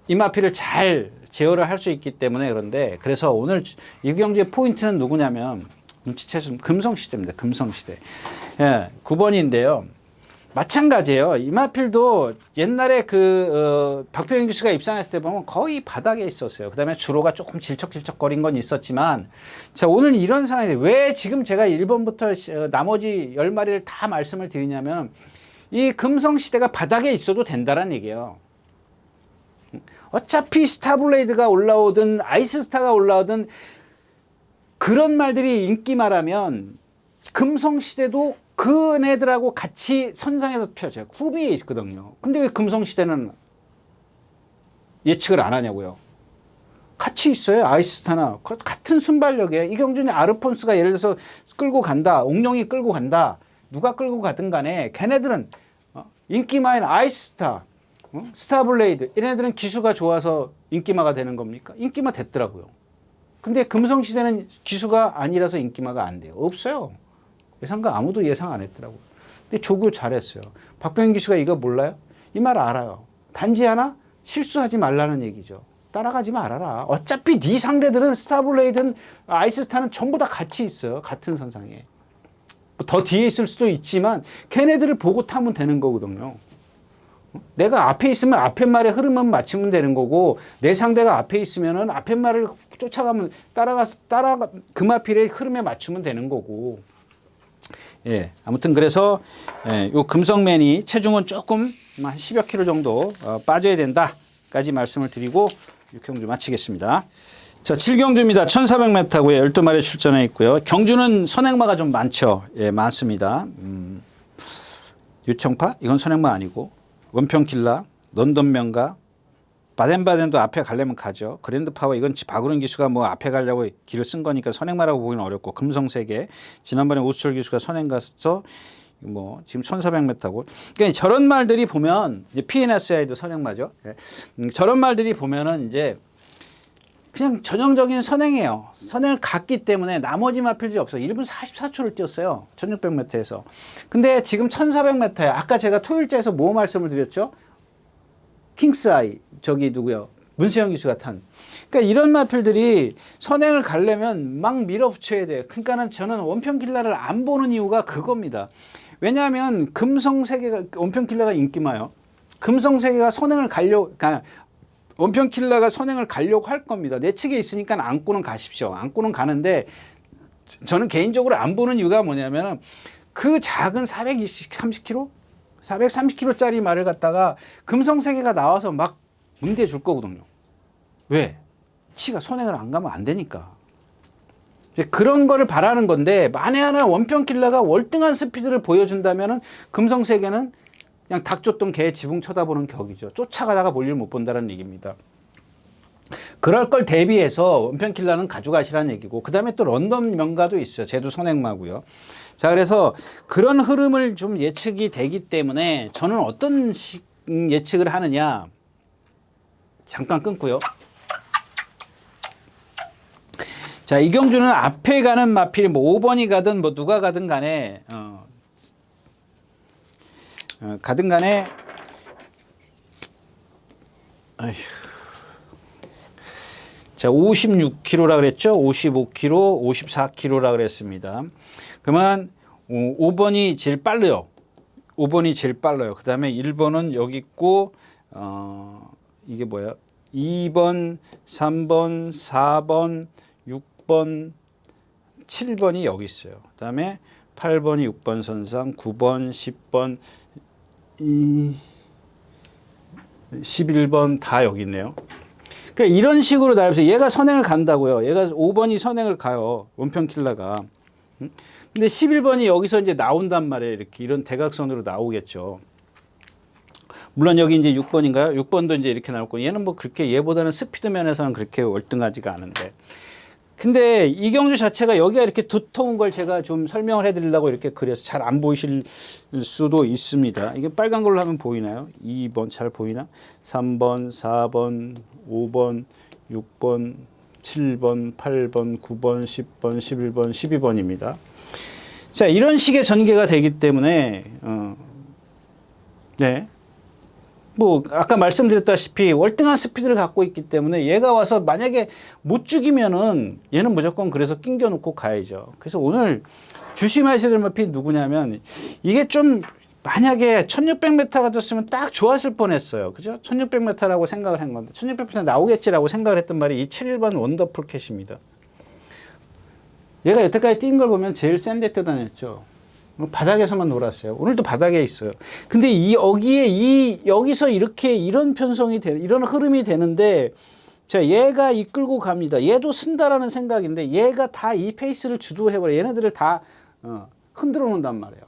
이 마필을 잘 제어를 할 수 있기 때문에 그런데 그래서 오늘 이 경주의 포인트는 누구냐면 눈치채서 금성시대입니다. 금성시대. 예, 9번인데요. 마찬가지예요. 이 마필도 옛날에 박병현 기수가 입상했을 때 보면 거의 바닥에 있었어요. 그 다음에 주로가 조금 질척질척거린 건 있었지만 자, 오늘 이런 상황에서 왜 지금 제가 1번부터 나머지 10마리를 다 말씀을 드리냐면 이 금성시대가 바닥에 있어도 된다는 얘기예요. 어차피 스타블레이드가 올라오든 아이스스타가 올라오든 그런 말들이 인기말하면 금성시대도 그 애들하고 같이 선상에서 펴져요. 구비에 있거든요. 근데 왜 금성시대는 예측을 안 하냐고요. 같이 있어요. 아이스스타나 같은 순발력에 이경준이 아르폰스가 예를 들어서 끌고 간다. 옥룡이 끌고 간다. 누가 끌고 가든 간에 걔네들은 인기마인 아이스스타 스타블레이드 얘네들은 기수가 좋아서 인기마가 되는 겁니까? 인기마 됐더라고요. 근데 금성시대는 기수가 아니라서 인기마가 안 돼요. 없어요. 예상가 아무도 예상 안 했더라고요. 근데 조교 잘했어요. 박병현 기수가 이거 몰라요? 이 말 알아요. 단지 하나 실수하지 말라는 얘기죠. 따라가지 말아라. 어차피 네 상대들은 스타블레이드는 아이스스타는 전부 다 같이 있어요. 같은 선상에. 더 뒤에 있을 수도 있지만 걔네들을 보고 타면 되는 거거든요. 내가 앞에 있으면 앞에 말의 흐름만 맞추면 되는 거고 내 상대가 앞에 있으면은 앞에 말을 쫓아가면 따라가 금화필의 흐름에 맞추면 되는 거고. 예, 아무튼 그래서 요 금성맨이 체중은 조금 한 10여 킬로 정도 빠져야 된다까지 말씀을 드리고 6경주 마치겠습니다. 자, 7경주입니다. 1400m고요. 12마리 출전해 있고요. 경주는 선행마가 좀 많죠. 예, 많습니다. 유청파? 이건 선행마 아니고 원평킬라, 런던명가, 바덴바덴도 앞에 가려면 가죠. 그랜드파워 이건 박우른 기수가 뭐 앞에 가려고 길을 쓴 거니까 선행마라고 보기는 어렵고 금성세계 지난번에 오수철 기수가 선행 가서 뭐 지금 1400m고 그러니까 저런 말들이 보면 이제 PNSI도 선행마죠. 저런 말들이 보면은 이제 그냥 전형적인 선행이에요. 선행을 갔기 때문에 나머지 마필들이 없어요. 1분 44초를 뛰었어요. 1600m에서. 근데 지금 1400m에 아까 제가 토요일자에서 뭐 말씀을 드렸죠? 킹스아이 저기 누구요? 문세영 기수가 탄. 그러니까 이런 마필들이 선행을 가려면 막 밀어붙여야 돼요. 그러니까는 저는 원평킬라를 안 보는 이유가 그겁니다. 왜냐하면 금성세계가 원평킬라가 인기마요. 금성세계가 선행을 그러니까 원평킬라가 선행을 가려고 할 겁니다. 내 측에 있으니까 안고는 가십시오. 안고는 가는데 저는 개인적으로 안 보는 이유가 뭐냐면 그 작은 430kg? 430kg짜리 말을 갖다가 금성세계가 나와서 막 문대 줄 거거든요. 왜? 치가 선행을 안 가면 안 되니까. 그런 거를 바라는 건데 만에 하나 원평킬라가 월등한 스피드를 보여준다면 금성세계는 그냥 닭 쫓던 개 지붕 쳐다보는 격이죠. 쫓아가다가 볼일 못 본다는 얘기입니다. 그럴 걸 대비해서 원평킬라는 가져가시라는 얘기고 그 다음에 또 런던 명가도 있어요. 쟤도 선행마고요. 자, 그래서 그런 흐름을 좀 예측이 되기 때문에 저는 어떤 예측을 하느냐 잠깐 끊고요. 자, 이경주는 앞에 가는 마필이 뭐 5번이 가든 뭐 누가 가든 간에 가든 간에 어휴. 자, 56kg라 그랬죠? 55kg, 54kg라 그랬습니다. 그러면 5번이 제일 빨라요. 5번이 제일 빨라요. 그 다음에 1번은 여기 있고 이게 뭐야? 2번, 3번, 4번, 6번, 7번이 여기 있어요. 그다음에 8번이 6번 선상, 9번, 10번, 11번 다 여기 있네요. 그러니까 이런 식으로 나와서 얘가 선행을 간다고요. 얘가 5번이 선행을 가요. 원편 킬러가. 근데 11번이 여기서 이제 나온단 말이에요. 이렇게 이런 대각선으로 나오겠죠. 물론 여기 이제 6번인가요? 6번도 이제 이렇게 나올 거고 얘는 뭐 그렇게 얘보다는 스피드 면에서는 그렇게 월등하지가 않은데. 근데 이경주 자체가 여기가 이렇게 두터운 걸 제가 좀 설명을 해드리려고 이렇게 그려서 잘 안 보이실 수도 있습니다. 이게 빨간 걸로 하면 보이나요? 2번 잘 보이나? 3번, 4번, 5번, 6번, 7번, 8번, 9번, 10번, 11번, 12번입니다. 자, 이런 식의 전개가 되기 때문에, 네. 뭐 아까 말씀드렸다시피 월등한 스피드를 갖고 있기 때문에 얘가 와서 만약에 못 죽이면은 얘는 무조건 그래서 낑겨 놓고 가야죠. 그래서 오늘 조심하셔야 될 마필이 누구냐면 이게 좀 만약에 1600m가 됐으면 딱 좋았을 뻔했어요. 그죠? 1600m라고 생각을 한 건데 1600m 나오겠지라고 생각을 했던 말이 이 7번 원더풀 캣입니다. 얘가 여태까지 뛴 걸 보면 제일 센 데 뛰어다녔죠. 바닥에서만 놀았어요. 오늘도 바닥에 있어요. 근데 여기서 이렇게 이런 편성이 이런 흐름이 되는데, 자, 얘가 이끌고 갑니다. 얘도 쓴다라는 생각인데, 얘가 다 이 페이스를 주도해버려. 얘네들을 다, 흔들어 놓는단 말이에요.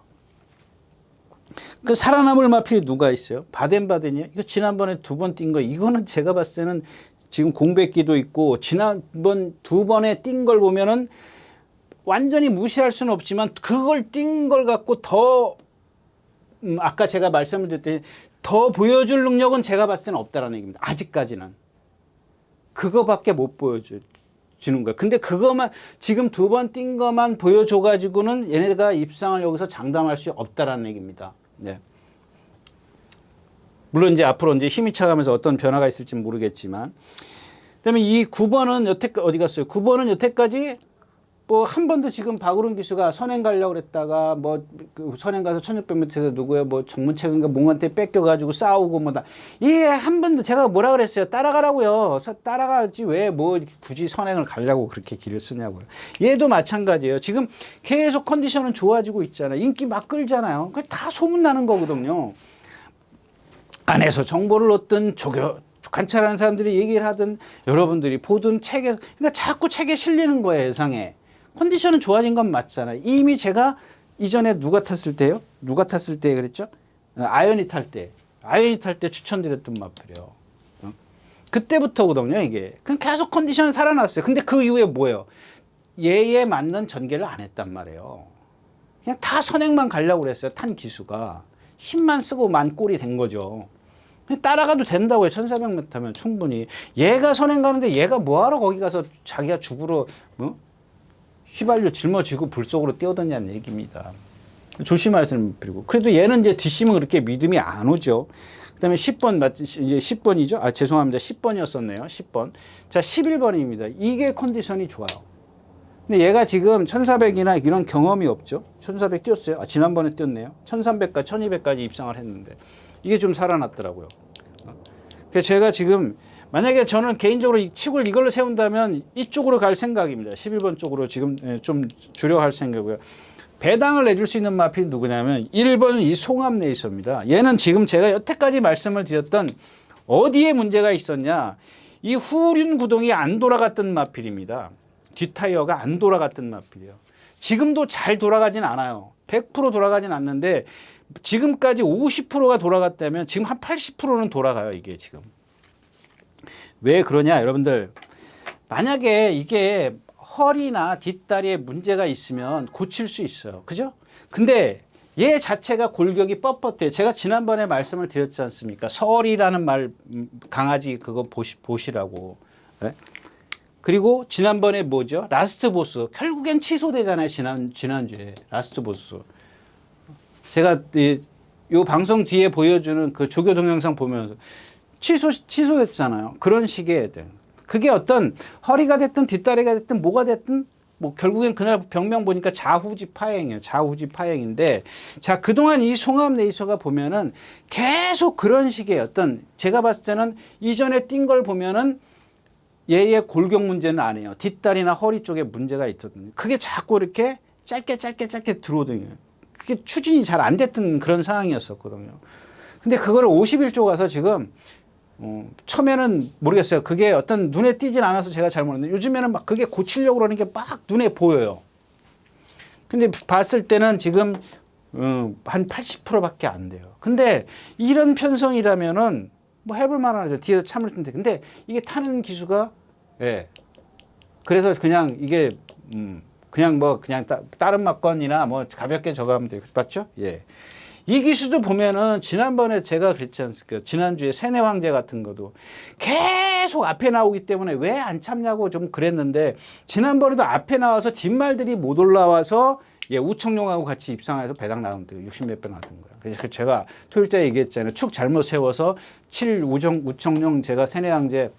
그 살아남을 마필이 누가 있어요? 바덴바덴이요? 이거 지난번에 2번 뛴 거, 이거는 제가 봤을 때는 지금 공백기도 있고, 지난번 2번에 뛴 걸 보면은 완전히 무시할 수는 없지만 그걸 뛴 걸 갖고 더 아까 제가 말씀을 드렸더니 더 보여줄 능력은 제가 봤을 때는 없다라는 얘기입니다. 아직까지는. 그거밖에 못 보여주는 거예요. 근데 그거만 지금 2번 뛴 것만 보여줘가지고는 얘네가 입상을 여기서 장담할 수 없다라는 얘기입니다. 네. 물론 이제 앞으로 이제 힘이 차가면서 어떤 변화가 있을지 모르겠지만. 그다음에 이 9번은 여태까지 어디 갔어요? 9번은 여태까지 뭐 한 번도 지금 박우른 기수가 선행 가려고 그랬다가 뭐 그 선행 가서 1600m에서 누구야 뭐 정문책인가 몽한테 뺏겨가지고 싸우고 뭐다. 예, 한 번도 제가 뭐라 그랬어요? 따라가라고요. 따라가지 왜 뭐 굳이 선행을 가려고 그렇게 길을 쓰냐고요. 얘도 마찬가지예요. 지금 계속 컨디션은 좋아지고 있잖아요. 인기 막 끌잖아요. 그게 다 소문나는 거거든요. 안에서 정보를 얻든 관찰하는 사람들이 얘기를 하든 여러분들이 보든 책에 그러니까 자꾸 책에 실리는 거예요. 예상에. 컨디션은 좋아진 건 맞잖아요. 이미 제가 이전에 누가 탔을 때요? 누가 탔을 때 그랬죠? 아연이 탈 때. 아연이 탈 때 추천드렸던 마필이요. 그때부터거든요, 이게. 그럼 계속 컨디션은 살아났어요. 근데 그 이후에 뭐예요? 얘에 맞는 전개를 안 했단 말이에요. 그냥 다 선행만 가려고 그랬어요. 탄 기수가. 힘만 쓰고 만 꼴이 된 거죠. 따라가도 된다고요. 1400m면 충분히. 얘가 선행 가는데 얘가 뭐하러 거기 가서 자기가 죽으러 휘발유 짊어지고 불 속으로 뛰어드냐는 얘기입니다. 조심하셔야 필요고. 그래도 얘는 이제 뒷심은 그렇게 믿음이 안 오죠. 그 다음에 10번, 이제 10번이죠. 아, 죄송합니다. 10번이었었네요. 10번. 자, 11번입니다. 이게 컨디션이 좋아요. 근데 얘가 지금 1400이나 이런 경험이 없죠. 1400 뛰었어요. 아, 지난번에 뛰었네요. 1300까지, 1200까지 입상을 했는데. 이게 좀 살아났더라고요. 그래서 제가 지금 만약에 저는 개인적으로 이 칩을 이걸로 세운다면 이쪽으로 갈 생각입니다. 11번 쪽으로 지금 좀 주려 할 생각이고요. 배당을 내줄 수 있는 마필이 누구냐면 1번은 이 송암레이서입니다. 얘는 지금 제가 여태까지 말씀을 드렸던 어디에 문제가 있었냐. 이 후륜 구동이 안 돌아갔던 마필입니다. 뒷타이어가 안 돌아갔던 마필이에요. 지금도 잘 돌아가진 않아요. 100% 돌아가진 않는데 지금까지 50%가 돌아갔다면 지금 한 80%는 돌아가요. 이게 지금. 왜 그러냐 여러분들. 만약에 이게 허리나 뒷다리에 문제가 있으면 고칠 수 있어요. 그죠? 근데 얘 자체가 골격이 뻣뻣해요. 제가 지난번에 말씀을 드렸지 않습니까? 설이라는 말 강아지 그거 보시라고. 네? 그리고 지난번에 뭐죠? 라스트 보스. 결국엔 취소되잖아요. 지난주에 라스트 보스. 제가 요 방송 뒤에 보여주는 그 조교 동영상 보면서 취소됐잖아요. 그런 식의 그게 어떤 허리가 됐든 뒷다리가 됐든 뭐가 됐든 뭐 결국엔 그날 병명 보니까 자후지 파행이에요. 자후지 파행인데 자 그동안 이 송암레이서가 보면은 계속 그런 식의 어떤 제가 봤을 때는 이전에 뛴 걸 보면은 얘의 골격 문제는 아니에요. 뒷다리나 허리 쪽에 문제가 있거든요. 그게 자꾸 이렇게 짧게 들어오더니 그게 추진이 잘 안 됐던 그런 상황이었었거든요. 근데 그걸 51조 가서 지금 처음에는 모르겠어요. 그게 어떤 눈에 띄진 않아서 제가 잘 모르는데 요즘에는 막 그게 고치려고 그러는 게 막 눈에 보여요. 근데 봤을 때는 지금 한 80%밖에 안 돼요. 근데 이런 편성이라면은 뭐 해볼 만하죠. 뒤에서 참을 텐데. 근데 이게 타는 기수가 예. 그래서 그냥 이게 그냥 뭐 그냥 다른 막건이나 뭐 가볍게 저거 하면 돼요. 맞죠? 예. 이 기수도 보면은 지난번에 제가 그랬지 않습니까? 지난주에 세뇌 황제 같은 것도 계속 앞에 나오기 때문에 왜 안 참냐고 좀 그랬는데 지난번에도 앞에 나와서 뒷말들이 못 올라와서 예, 우청룡하고 같이 입상해서 배당 나오는데 60몇 배 나왔던 거예요. 그래서 제가 토요일째 얘기했잖아요. 축 잘못 세워서 7 우청룡 제가 세뇌 황제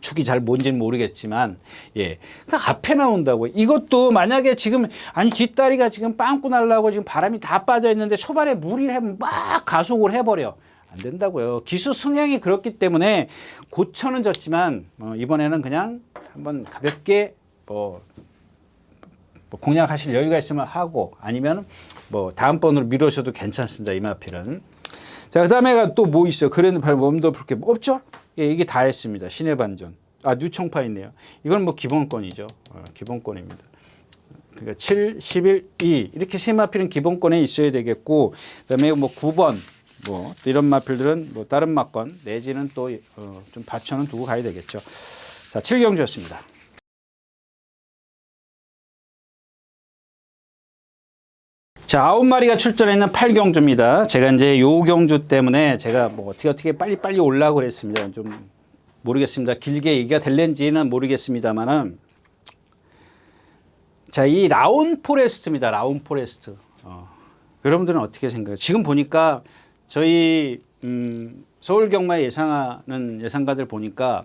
축이 잘 뭔지는 모르겠지만, 예. 그 앞에 나온다고. 이것도 만약에 지금, 아니, 뒷다리가 지금 빵꾸 날라고 지금 바람이 다 빠져 있는데 초반에 무리를 하면 막 가속을 해버려. 안 된다고요. 기수 성향이 그렇기 때문에 고쳐는 졌지만, 이번에는 그냥 한번 가볍게 뭐 공략하실 여유가 있으면 하고 아니면 뭐 다음번으로 미루셔도 괜찮습니다. 이 마필은. 자, 그 다음에가 또 뭐 있어요? 그래는 바로 몸도 볼 게 없죠? 예, 이게 다 했습니다. 신의 반전. 아, 뉴청파 있네요. 이건 뭐 기본권이죠. 기본권입니다. 그러니까 7, 11, 2 이렇게 세 마필은 기본권에 있어야 되겠고, 그다음에 뭐 9번 뭐 이런 마필들은 뭐 다른 막건 내지는 또 좀 받쳐는 두고 가야 되겠죠. 자, 7경주였습니다. 자, 9마리가 출전해 있는 8경주입니다. 제가 이제 요 경주 때문에 제가 뭐 어떻게 빨리 올라고 그랬습니다. 좀 모르겠습니다. 길게 얘기가 될는지는 모르겠습니다만은. 자, 이 라운 포레스트입니다. 라운 포레스트. 여러분들은 어떻게 생각해요? 지금 보니까 저희 서울 경마에 예상하는 예상가들 보니까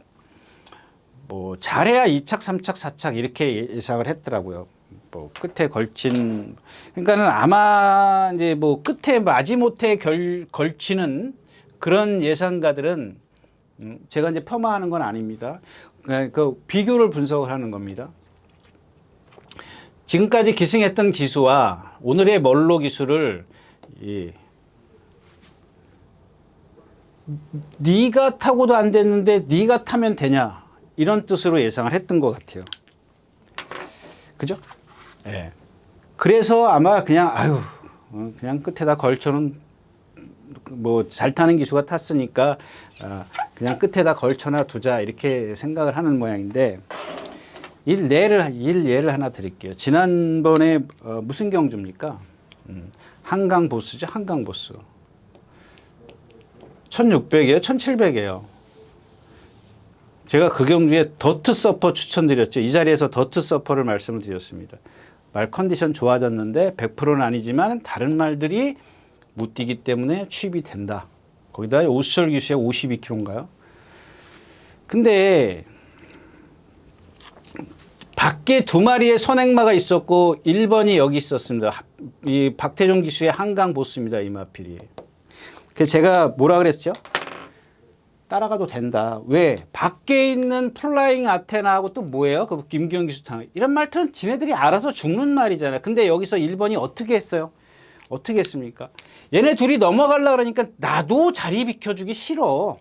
뭐 잘해야 2착, 3착, 4착 이렇게 예상을 했더라고요. 뭐 끝에 걸친, 그러니까는 아마 이제 뭐 끝에 마지못해 걸치는 그런 예상가들은 제가 이제 폄하하는 건 아닙니다. 그 비교를 분석을 하는 겁니다. 지금까지 기승했던 기수와 오늘의 멀로 기수를 네가 타고도 안 됐는데 네가 타면 되냐 이런 뜻으로 예상을 했던 것 같아요. 그죠? 예. 그래서 아마 그냥 그냥 끝에다 걸쳐는 뭐 잘 타는 기수가 탔으니까 그냥 끝에다 걸쳐놔 두자 이렇게 생각을 하는 모양인데 예를 하나 드릴게요. 지난번에 무슨 경주입니까? 한강 보스죠. 한강 보스. 1600이에요? 1700이에요. 제가 그 경주에 더트 서퍼 추천드렸죠. 이 자리에서 더트 서퍼를 말씀을 드렸습니다. 말 컨디션 좋아졌는데 100%는 아니지만 다른 말들이 못 뛰기 때문에 취입이 된다. 거기다 오수철 기수에 52kg인가요? 근데 밖에 두 마리의 선행마가 있었고 1번이 여기 있었습니다. 이 박태종 기수의 한강 보스입니다. 이 마필이. 그래서 제가 뭐라 그랬죠? 따라가도 된다. 왜? 밖에 있는 플라잉 아테나하고 또 뭐예요? 그 김기현 기수탕. 이런 말들은 지네들이 알아서 죽는 말이잖아요. 근데 여기서 1번이 어떻게 했어요? 어떻게 했습니까? 얘네 둘이 넘어가려고 그러니까 나도 자리 비켜주기 싫어.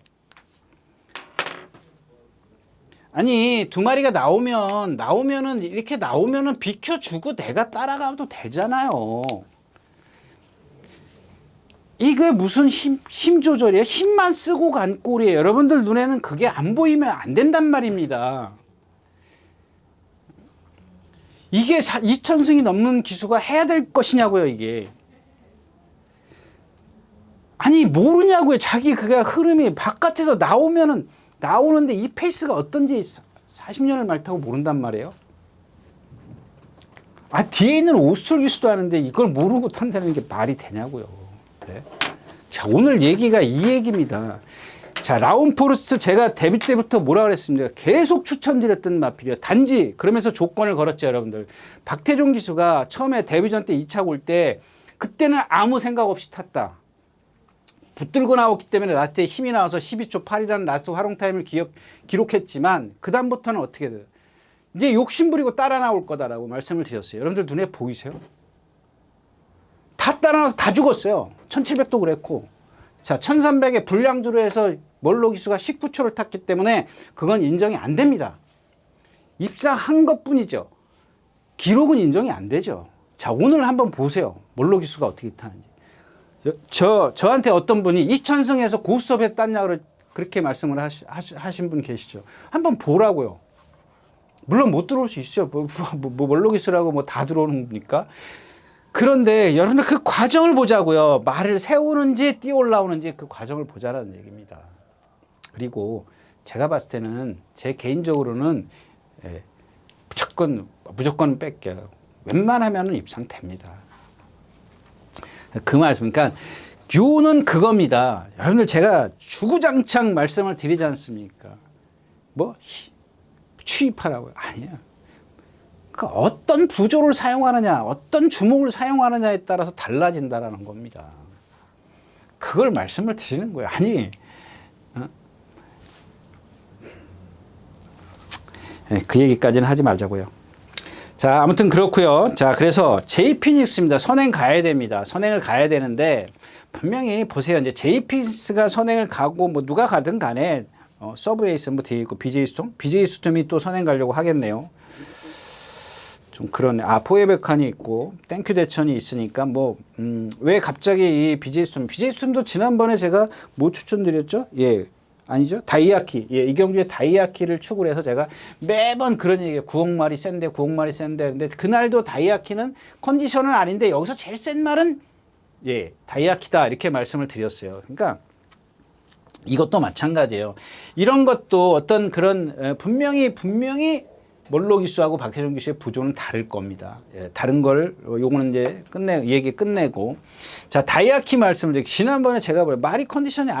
아니, 두 마리가 나오면은 이렇게 나오면은 비켜주고 내가 따라가도 되잖아요. 이게 무슨 힘 조절이에요? 힘만 쓰고 간 꼴이에요. 여러분들 눈에는 그게 안 보이면 안 된단 말입니다. 이게 2000승이 넘는 기수가 해야 될 것이냐고요, 이게. 아니, 모르냐고요. 자기 그가 흐름이 바깥에서 나오는데 이 페이스가 어떤지 40년을 말 타고 모른단 말이에요. 아, 뒤에 있는 오수철 기수도 아는데 이걸 모르고 탄다는 게 말이 되냐고요. 네? 자, 오늘 얘기가 이 얘기입니다. 자, 라운 포레스트 제가 데뷔 때부터 뭐라 그랬습니까? 계속 추천드렸던 마필이요. 단지 그러면서 조건을 걸었죠, 여러분들. 박태종 기수가 처음에 데뷔전 때 2차 올 때 그때는 아무 생각 없이 탔다. 붙들고 나왔기 때문에 라스트에 힘이 나와서 12초 8이라는 라스트 활용 타임을 기록했지만 그 다음부터는 어떻게 돼요? 이제 욕심부리고 따라 나올 거다라고 말씀을 드렸어요. 여러분들 눈에 보이세요? 다 따라 나와서 다 죽었어요. 1700도 그랬고. 자, 1300에 불량주로 해서 멀로 기수가 19초를 탔기 때문에 그건 인정이 안 됩니다. 입상한 것 뿐이죠. 기록은 인정이 안 되죠. 자, 오늘 한번 보세요. 멀로 기수가 어떻게 타는지. 저한테 어떤 분이 2000승에서 고스톱에 땄냐고 그렇게 말씀을 하신 분 계시죠. 한번 보라고요. 물론 못 들어올 수 있어요. 멀로 기수라고 뭐 다 들어오는 겁니까? 그런데 여러분들 그 과정을 보자고요. 말을 세우는지 뛰어 올라오는지 그 과정을 보자라는 얘기입니다. 그리고 제가 봤을 때는 제 개인적으로는 무조건 뺄게요. 웬만하면 입상됩니다. 그 말씀, 그러니까 유는 그겁니다. 여러분들 제가 주구장창 말씀을 드리지 않습니까? 뭐 취입하라고요? 아니에요. 그러니까 어떤 부조를 사용하느냐, 어떤 주목을 사용하느냐에 따라서 달라진다라는 겁니다. 그걸 말씀을 드리는 거예요. 아니, 그 얘기까지는 하지 말자고요. 자, 아무튼 그렇고요. 자, 그래서 제이피닉스입니다. 선행 가야 됩니다. 선행을 가야 되는데 분명히 보세요. 이제 제이피닉스가 선행을 가고 뭐 누가 가든 간에 서브에이스 뭐 뒤에 있고 BJ 스톰이 또 선행 가려고 하겠네요. 좀 그러네. 아, 포에백칸이 있고 땡큐 대천이 있으니까 뭐 왜 갑자기 이 BJ 스톰도 지난번에 제가 뭐 추천드렸죠? 예. 아니죠? 다이아키. 예, 이경주의 다이아키를 축을 해서 제가 매번 그런 얘기예요. 9억 마리 센데 근데 그날도 다이아키는 컨디션은 아닌데 여기서 제일 센 말은 예, 다이아키다. 이렇게 말씀을 드렸어요. 그러니까 이것도 마찬가지예요. 이런 것도 어떤 그런 분명히 멀로 기수하고 박태준 기수의 부조는 다를 겁니다. 예, 다른 걸 요거는 이제 얘기 끝내고 자, 다이아키 말씀을 드릴게요. 지난번에 제가 말이 컨디션이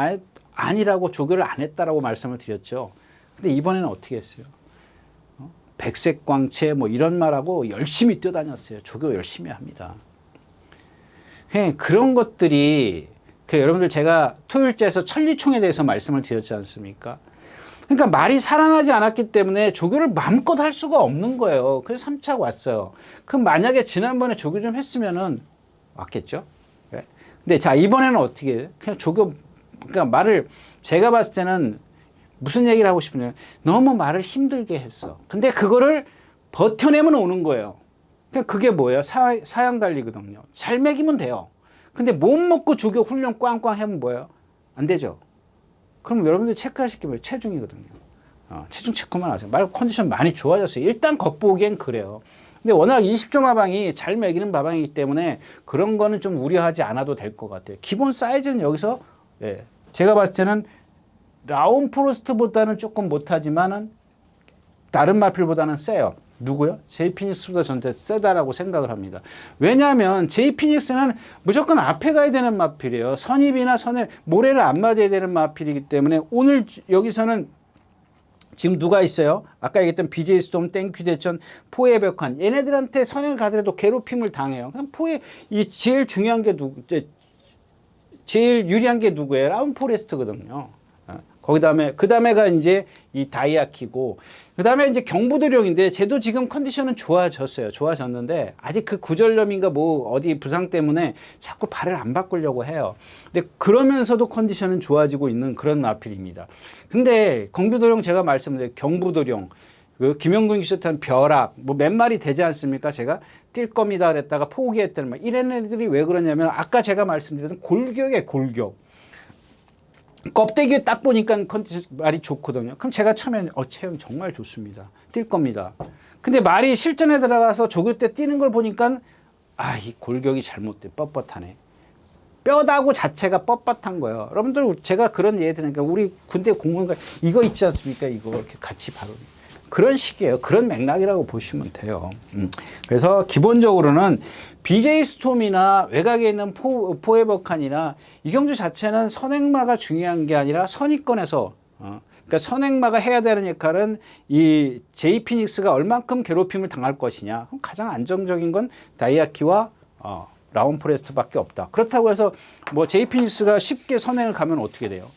아니라고 조교를 안 했다라고 말씀을 드렸죠. 근데 이번에는 어떻게 했어요? 백색 광채 뭐 이런 말하고 열심히 뛰어다녔어요. 조교 열심히 합니다. 그런 것들이 여러분들 제가 토요일째에서 천리총에 대해서 말씀을 드렸지 않습니까? 그러니까 말이 살아나지 않았기 때문에 조교를 마음껏 할 수가 없는 거예요. 그래서 3차 왔어요. 그럼 만약에 지난번에 조교 좀 했으면은 왔겠죠? 네? 근데 자, 이번에는 어떻게 해요? 그냥 조교, 그러니까 말을 제가 봤을 때는 무슨 얘기를 하고 싶으냐면 너무 말을 힘들게 했어. 근데 그거를 버텨내면 오는 거예요. 그러니까 그게 뭐예요? 사양 관리거든요. 잘 먹이면 돼요. 근데 못 먹고 조교 훈련 꽝꽝 하면 뭐예요? 안 되죠. 그럼 여러분들 체크하실 게 뭐예요? 체중이거든요. 체중 체크만 하세요. 말 컨디션 많이 좋아졌어요. 일단 겉보기엔 그래요. 근데 워낙 20점 하방이 잘 먹이는 하방이기 때문에 그런 거는 좀 우려하지 않아도 될 것 같아요. 기본 사이즈는 여기서 예, 제가 봤을 때는 라운 포레스트보다는 조금 못하지만은 다른 마필보다는 세요. 누구요? 제이피닉스보다 저한테 세다라고 생각을 합니다. 왜냐하면 제이피닉스는 무조건 앞에 가야 되는 마필이에요. 선입이나 모래를 안 맞아야 되는 마필이기 때문에 오늘 여기서는 지금 누가 있어요? 아까 얘기했던 BJ 스톰, 땡큐 대천, 포에 벽환 얘네들한테 선행을 가더라도 괴롭힘을 당해요. 그냥 제일 중요한 게 제일 유리한 게 누구예요? 라운 포레스트거든요. 그 다음에가 이제 이 다이아키고, 그 다음에 이제 경부도령인데, 쟤도 지금 컨디션은 좋아졌는데, 아직 그 구절염인가 뭐 어디 부상 때문에 자꾸 발을 안 바꾸려고 해요. 근데 그러면서도 컨디션은 좋아지고 있는 그런 마필입니다. 근데 경부도령 제가 말씀드린 경부도령, 그 김영근 기수 탄 벼락, 뭐 몇 마리 되지 않습니까? 제가 뛸 겁니다 그랬다가 포기했던 말. 이런 애들이 왜 그러냐면, 아까 제가 말씀드렸던 골격이에요, 골격. 껍데기 딱 보니까 컨디션 말이 좋거든요. 그럼 제가 처음에 체형 정말 좋습니다. 뛸 겁니다. 근데 말이 실전에 들어가서 조교 때 뛰는 걸 보니까 이 골격이 잘못돼. 뻣뻣하네. 뼈다구 자체가 뻣뻣한 거예요. 여러분들 제가 그런 예를 드니까 우리 군대 공무원가 이거 있지 않습니까? 이거 이렇게 같이 바로 그런 식이에요. 그런 맥락이라고 보시면 돼요. 그래서 기본적으로는 BJ 스톰이나 외곽에 있는 포에버칸이나 이경주 자체는 선행마가 중요한 게 아니라 선입권에서 그러니까 선행마가 해야 되는 역할은 이 제이피닉스가 얼만큼 괴롭힘을 당할 것이냐. 가장 안정적인 건 다이아키와 라운 포레스트밖에 없다. 그렇다고 해서 뭐 JP 뉴스가 쉽게 선행을 가면 어떻게 돼요?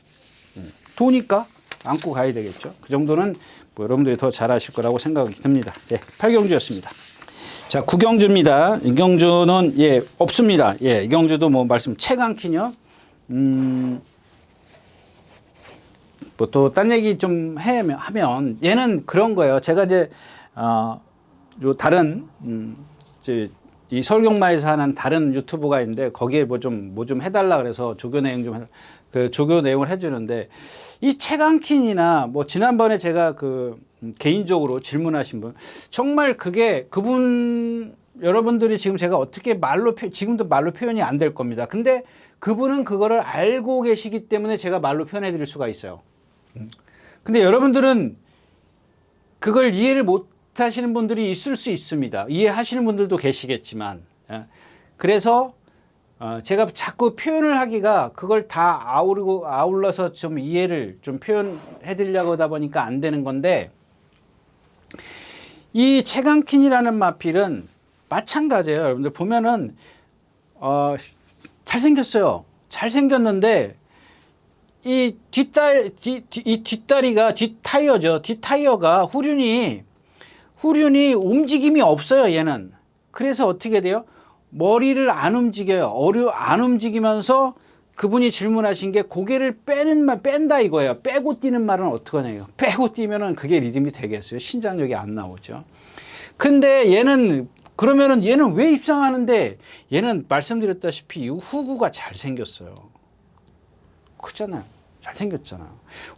도니까 안고 가야 되겠죠. 그 정도는 뭐 여러분들이 더 잘 아실 거라고 생각이 듭니다. 예, 8경주였습니다. 자, 9경주입니다. 이경주는 예, 없습니다. 예, 이경주도 뭐 말씀 최강키요. 뭐 또 딴 얘기 좀 하면 얘는 그런 거예요. 제가 이제 요 다른 이제 이 서울경마에서 하는 다른 유튜브가 있는데 거기에 뭐 좀 해달라 그래서 조교 내용 좀 그 조교 내용을 해주는데 이 최강킨이나 뭐 지난번에 제가 그 개인적으로 질문하신 분 정말 그게 그분 여러분들이 지금 제가 어떻게 지금도 말로 표현이 안 될 겁니다. 근데 그분은 그거를 알고 계시기 때문에 제가 말로 표현해 드릴 수가 있어요. 근데 여러분들은 그걸 이해를 못 하시는 분들이 있을 수 있습니다. 이해하시는 분들도 계시겠지만. 그래서 제가 자꾸 표현을 하기가 그걸 다 아울러서 좀 이해를 좀 표현해 드리려고 하다 보니까 안 되는 건데 이 최강킨이라는 마필은 마찬가지예요. 여러분들 보면은 잘생겼어요. 잘생겼는데 이 뒷다리가 뒷타이어죠. 뒷타이어가 후륜이 움직임이 없어요. 얘는. 그래서 어떻게 돼요? 머리를 안 움직여요. 안 움직이면서 그분이 질문하신 게 고개를 뺀다 이거예요. 빼고 뛰는 말은 어떡하냐. 빼고 뛰면은 그게 리듬이 되겠어요. 신장력이 안 나오죠. 근데 그러면은 얘는 왜 입상하는데 얘는 말씀드렸다시피 후구가 잘생겼어요. 크잖아요. 잘생겼잖아요.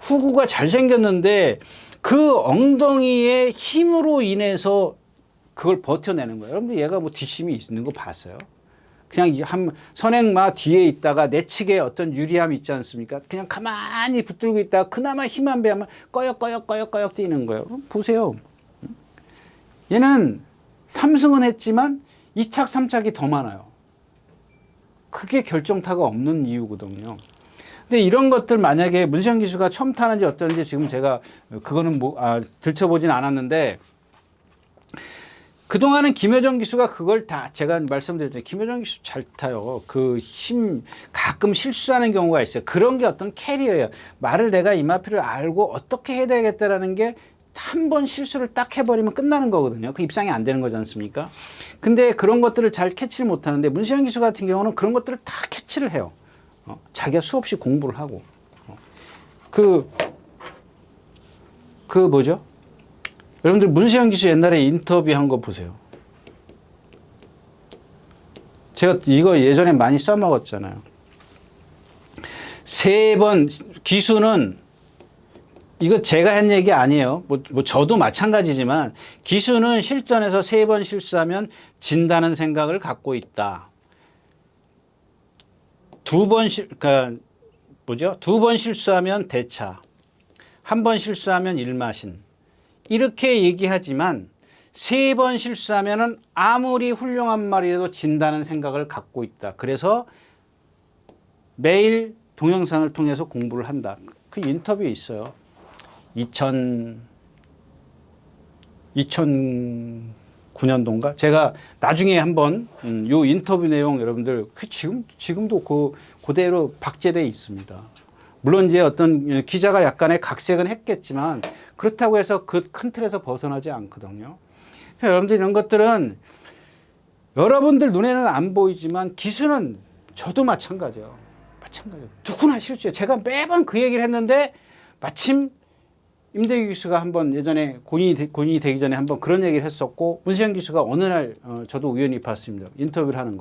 후구가 잘생겼는데 그 엉덩이의 힘으로 인해서 그걸 버텨내는 거예요. 여러분들 얘가 뭐 뒷심이 있는 거 봤어요? 그냥 선행마 뒤에 있다가 내측에 어떤 유리함이 있지 않습니까? 그냥 가만히 붙들고 있다가 그나마 힘 한 배 하면 꺼역 뛰는 거예요. 보세요. 얘는 3승은 했지만 2착, 3착이 더 많아요. 그게 결정타가 없는 이유거든요. 근데 이런 것들 만약에 문시영 기수가 처음 타는지 어떤지 지금 제가 그거는 들춰보진 않았는데 그동안은 김효정 기수가 그걸 다 제가 말씀드렸잖아요. 김효정 기수 잘 타요. 그 힘 가끔 실수하는 경우가 있어요. 그런 게 어떤 캐리어예요. 말을 내가 이 마필을 알고 어떻게 해야 되겠다라는 게 한 번 실수를 딱 해버리면 끝나는 거거든요. 그 입상이 안 되는 거지 않습니까? 근데 그런 것들을 잘 캐치를 못 하는데 문시영 기수 같은 경우는 그런 것들을 다 캐치를 해요. 자기가 수없이 공부를 하고. 뭐죠? 여러분들 문세영 기수 옛날에 인터뷰한 거 보세요. 제가 이거 예전에 많이 써먹었잖아요. 3번 기수는 이거 제가 한 얘기 아니에요. 뭐 저도 마찬가지지만 기수는 실전에서 3번 실수하면 진다는 생각을 갖고 있다. 2번 실수하면 대차. 1번 실수하면 일마신. 이렇게 얘기하지만 3번 실수하면은 아무리 훌륭한 말이라도 진다는 생각을 갖고 있다. 그래서 매일 동영상을 통해서 공부를 한다. 그 인터뷰에 있어요. 2009년도인가? 제가 나중에 한번 요 인터뷰 내용 여러분들 지금도 그대로 박제되어 있습니다. 물론 이제 어떤 기자가 약간의 각색은 했겠지만 그렇다고 해서 그 큰 틀에서 벗어나지 않거든요. 여러분들 이런 것들은 여러분들 눈에는 안 보이지만 기수는 저도 마찬가지예요. 누구나 실수해요. 제가 매번 그 얘기를 했는데 마침 임대규 기수가 한번 예전에 고인이 되기 전에 한번 그런 얘기를 했었고 문세영 기수가 어느 날 저도 우연히 봤습니다. 인터뷰를 한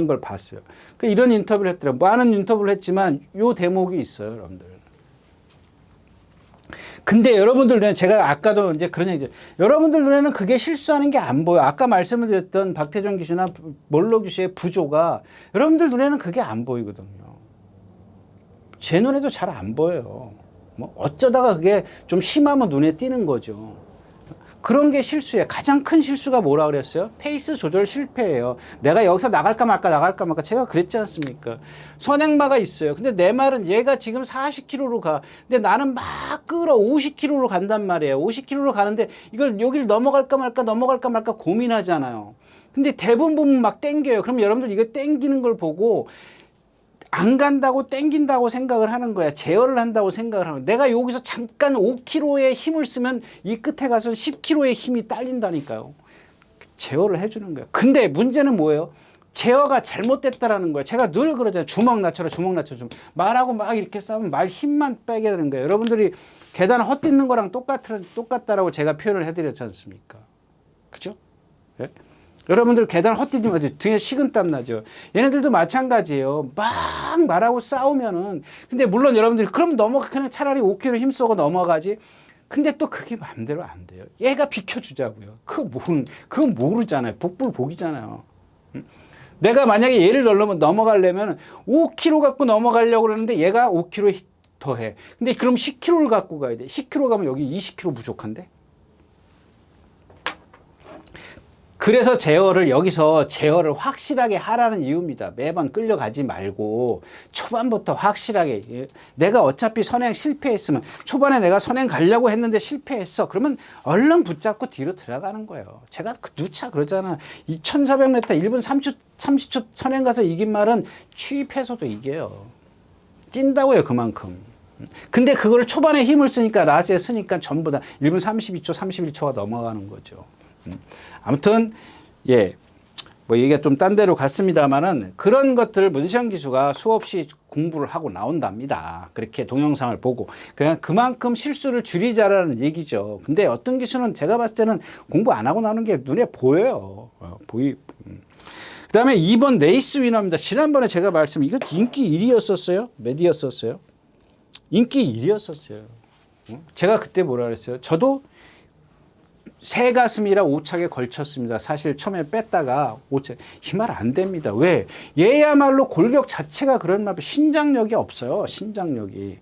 걸 봤어요. 이런 인터뷰를 했더라고요. 많은 인터뷰를 했지만 요 대목이 있어요, 여러분들. 근데 여러분들 눈에 제가 아까도 이제 그런 얘기죠. 여러분들 눈에는 그게 실수하는 게 안 보여. 아까 말씀을 드렸던 박태종 기수나 몰로 기수의 부조가 여러분들 눈에는 그게 안 보이거든요. 제 눈에도 잘 안 보여요. 뭐 어쩌다가 그게 좀 심하면 눈에 띄는 거죠. 그런 게 실수예요. 가장 큰 실수가 뭐라 그랬어요? 페이스 조절 실패예요. 내가 여기서 나갈까 말까 제가 그랬지 않습니까? 선행마가 있어요. 근데 내 말은 얘가 지금 40km로 가. 근데 나는 막 끌어 50km로 간단 말이에요. 50km로 가는데 이걸 여길 넘어갈까 말까 고민하잖아요. 근데 대부분 보면 막 땡겨요. 그럼 여러분들 이거 땡기는 걸 보고 안 간다고 땡긴다고 생각을 하는 거야. 제어를 한다고 생각을 하는 거야. 내가 여기서 잠깐 5kg의 힘을 쓰면 이 끝에 가서 10kg의 힘이 딸린다니까요. 제어를 해주는 거야. 근데 문제는 뭐예요? 제어가 잘못됐다라는 거예요. 제가 늘 그러잖아요. 주먹 낮춰라, 주먹 낮춰. 말하고 막 이렇게 싸우면 말 힘만 빼게 되는 거예요. 여러분들이 계단 헛디는 거랑 똑같다라고 제가 표현을 해드렸지 않습니까? 그죠? 네? 여러분들 계단 헛디디면 등에 식은땀 나죠. 얘네들도 마찬가지예요. 막 말하고 싸우면은. 근데 물론 여러분들이 그럼 그냥 차라리 5kg 힘쓰고 넘어가지. 근데 또 그게 마음대로 안 돼요. 얘가 비켜주자고요. 그거 모르잖아요. 복불복이잖아요. 내가 만약에 얘를 넘어가려면 5kg 갖고 넘어가려고 그러는데 얘가 5kg 더 해. 근데 그럼 10kg를 갖고 가야 돼. 10kg 가면 여기 20kg 부족한데? 그래서 여기서 제어를 확실하게 하라는 이유입니다. 매번 끌려가지 말고 초반부터 확실하게. 내가 어차피 선행 실패했으면 초반에 내가 선행 가려고 했는데 실패했어. 그러면 얼른 붙잡고 뒤로 들어가는 거예요. 제가 누차 그러잖아. 2400m 1분 30초 선행 가서 이긴 말은 취입해서도 이겨요. 뛴다고요, 그만큼. 근데 그걸 초반에 힘을 쓰니까 라스에 쓰니까 전부 다 1분 32초, 31초가 넘어가는 거죠. 아무튼 뭐 얘기가 좀 딴 데로 갔습니다만은 그런 것들을 문시영 기수가 수없이 공부를 하고 나온답니다. 그렇게 동영상을 보고 그냥 그만큼 실수를 줄이자라는 얘기죠. 근데 어떤 기수는 제가 봤을 때는 공부 안 하고 나오는 게 눈에 보여요. 그다음에 2번 레이스 위너입니다. 지난번에 제가 이거 인기 1위였었어요? 몇 위였었어요? 인기 1위였었어요. 제가 그때 뭐라 그랬어요? 저도 새 가슴이라 5착에 걸쳤습니다. 사실 처음에 뺐다가 5착. 이 말 안 됩니다. 왜? 얘야말로 골격 자체가 그런 말, 신장력이 없어요. 신장력이.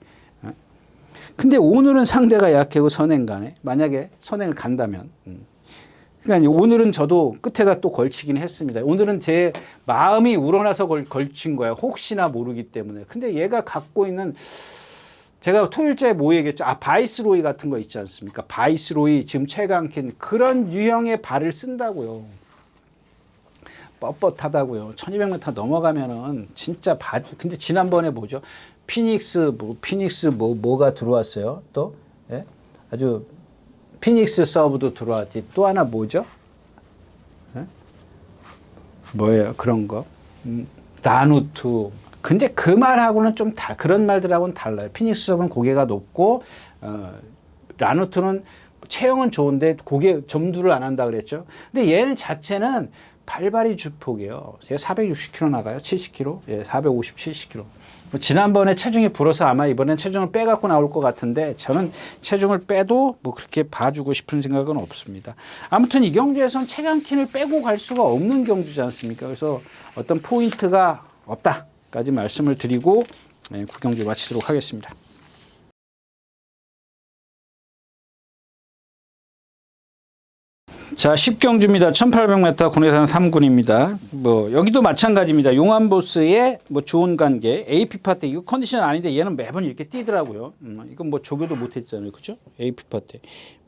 근데 오늘은 상대가 약하고 선행 가네. 만약에 선행을 간다면. 그러니까 오늘은 저도 끝에다 또 걸치긴 했습니다. 오늘은 제 마음이 우러나서 걸친 거예요. 혹시나 모르기 때문에. 근데 얘가 갖고 있는 제가 토요일째 뭐 얘기했죠? 바이스로이 같은 거 있지 않습니까? 바이스로이 지금 최강킨 그런 유형의 발을 쓴다고요. 뻣뻣하다고요. 1200m 넘어가면은 진짜 근데 지난번에 뭐죠? 뭐가 들어왔어요? 또 예? 아주 피닉스 서브도 들어왔지. 또 하나 뭐죠? 예? 뭐예요? 그런 거? 나누투. 근데 그 말하고는 좀 그런 말들하고는 달라요. 피닉스 서브는 고개가 높고 라누트는 체형은 좋은데 점두를 안 한다 그랬죠. 근데 얘는 자체는 발발이 주폭이에요. 제가 460kg 나가요. 70kg. 예, 450, 70kg. 지난번에 체중이 불어서 아마 이번엔 체중을 빼갖고 나올 것 같은데 저는 체중을 빼도 뭐 그렇게 봐주고 싶은 생각은 없습니다. 아무튼 이 경주에서는 최강킨을 빼고 갈 수가 없는 경주지 않습니까? 그래서 어떤 포인트가 없다. 까지 말씀을 드리고 구경주 마치도록 하겠습니다. 자, 10경주입니다. 1800m 군의산 3군입니다. 뭐 여기도 마찬가지입니다. 용암보스의 뭐 좋은 관계, AP 파트 이거 컨디션 아닌데 얘는 매번 이렇게 뛰더라고요. 이건 뭐 조교도 못했잖아요, 그렇죠? AP 파트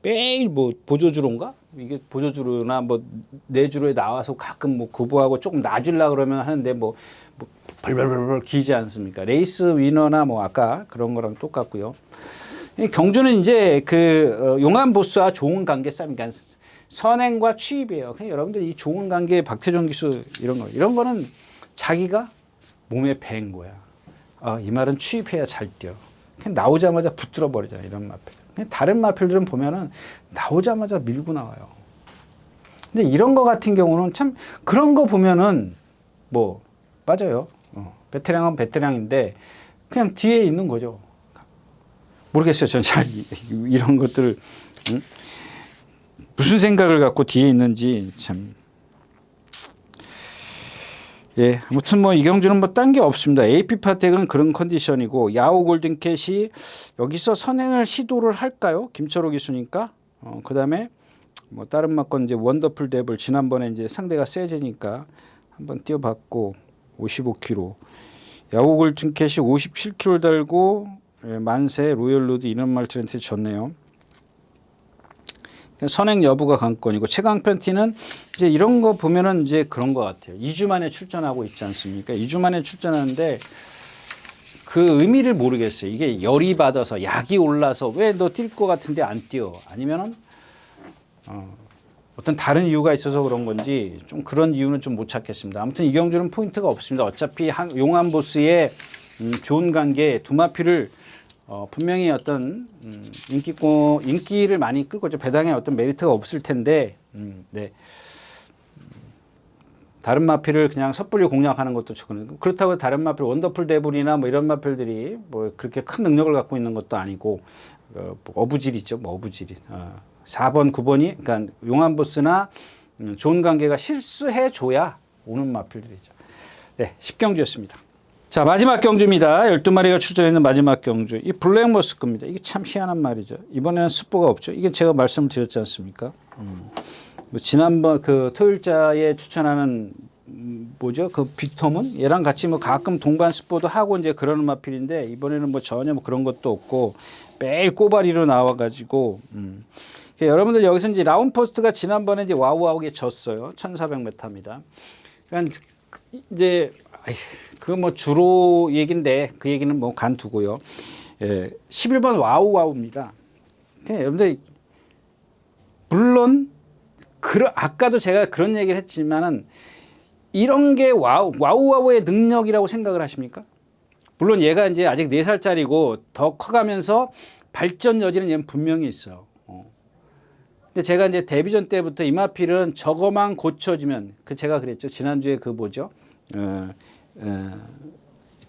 매일 뭐 보조주로인가? 이게 보조주로나 뭐 내주로에 나와서 가끔 뭐 구보하고 조금 놔주려 그러면 하는데 뭐 벌벌벌 기지 않습니까? 레이스 위너나 뭐 아까 그런 거랑 똑같고요. 경주는 이제 용암 보스와 좋은 관계 싸움, 그러니까 선행과 취입이에요. 그냥 여러분들 이 좋은 관계 박태종 기수 이런 거는 자기가 몸에 밴 거야. 이 말은 취입해야 잘 뛰어. 그냥 나오자마자 붙들어 버리잖아 이런 마필. 그냥 다른 마필들은 보면은 나오자마자 밀고 나와요. 근데 이런 거 같은 경우는 참 그런 거 보면은 뭐 맞아요. 베테랑은 베테랑인데 그냥 뒤에 있는 거죠. 모르겠어요. 저는 잘 이런 것들을 무슨 생각을 갖고 뒤에 있는지 참. 예, 아무튼 뭐 이경주는 뭐 딴 게 없습니다. AP 파텍은 그런 컨디션이고 야오 골든캣이 여기서 선행을 시도를 할까요? 김철호 기수니까. 그다음에 뭐 다른 막건 이제 원더풀 데블 지난번에 이제 상대가 세지니까 한번 뛰어봤고 55kg. 야오 골든캣이 57kg 달고 만세 로열로드 이런 말트한테 졌네요. 선행 여부가 관건이고 최강편 T는 이제 이런 거 보면은 이제 그런 것 같아요. 2주 만에 출전하고 있지 않습니까? 2주 만에 출전하는데 그 의미를 모르겠어요. 이게 열이 받아서 약이 올라서 왜 너 뛸 것 같은데 안 뛰어? 아니면은 어떤 다른 이유가 있어서 그런 건지 좀 그런 이유는 좀 못 찾겠습니다. 아무튼 이경주는 포인트가 없습니다. 어차피 용암 보스의 좋은 관계 두 마피를 분명히 어떤 인기를 많이 끌고 배당에 어떤 메리트가 없을 텐데 네. 다른 마필을 그냥 섣불리 공략하는 것도 좋고 그렇다고 다른 마필 원더풀 데블이나 뭐 이런 마필들이 뭐 그렇게 큰 능력을 갖고 있는 것도 아니고 어부질이죠. 뭐 어부질이 4번 9번이 그러니까 용암 보스나 좋은 관계가 실수해 줘야 오는 마필들이죠. 네, 10경주였습니다. 자, 마지막 경주입니다. 12마리가 출전했는 마지막 경주. 이 블랙 머스크입니다. 이게 참 희한한 말이죠. 이번에는 스포가 없죠. 이게 제가 말씀을 드렸지 않습니까? 뭐 지난번 그 토요일자에 추천하는 뭐죠? 그 빅톰은 얘랑 같이 뭐 가끔 동반 스포도 하고 이제 그러는 마필인데 이번에는 뭐 전혀 뭐 그런 것도 없고 매일 꼬바리로 나와가지고 여러분들 여기서 이제 라운포스트가 지난번에 이제 와우와우게 졌어요. 1400m입니다. 그러니까 이제 그 뭐 주로 얘기인데 그 얘기는 뭐 간두고요. 11번 와우와우입니다. 여러분들 물론 아까도 제가 그런 얘기를 했지만은 이런 게 와우와우의 능력이라고 생각을 하십니까? 물론 얘가 이제 아직 4살짜리고 더 커가면서 발전 여지는 얘는 분명히 있어요. 근데 제가 이제 데뷔전 때부터 이마필은 저거만 고쳐지면 제가 그랬죠. 지난주에 그 뭐죠?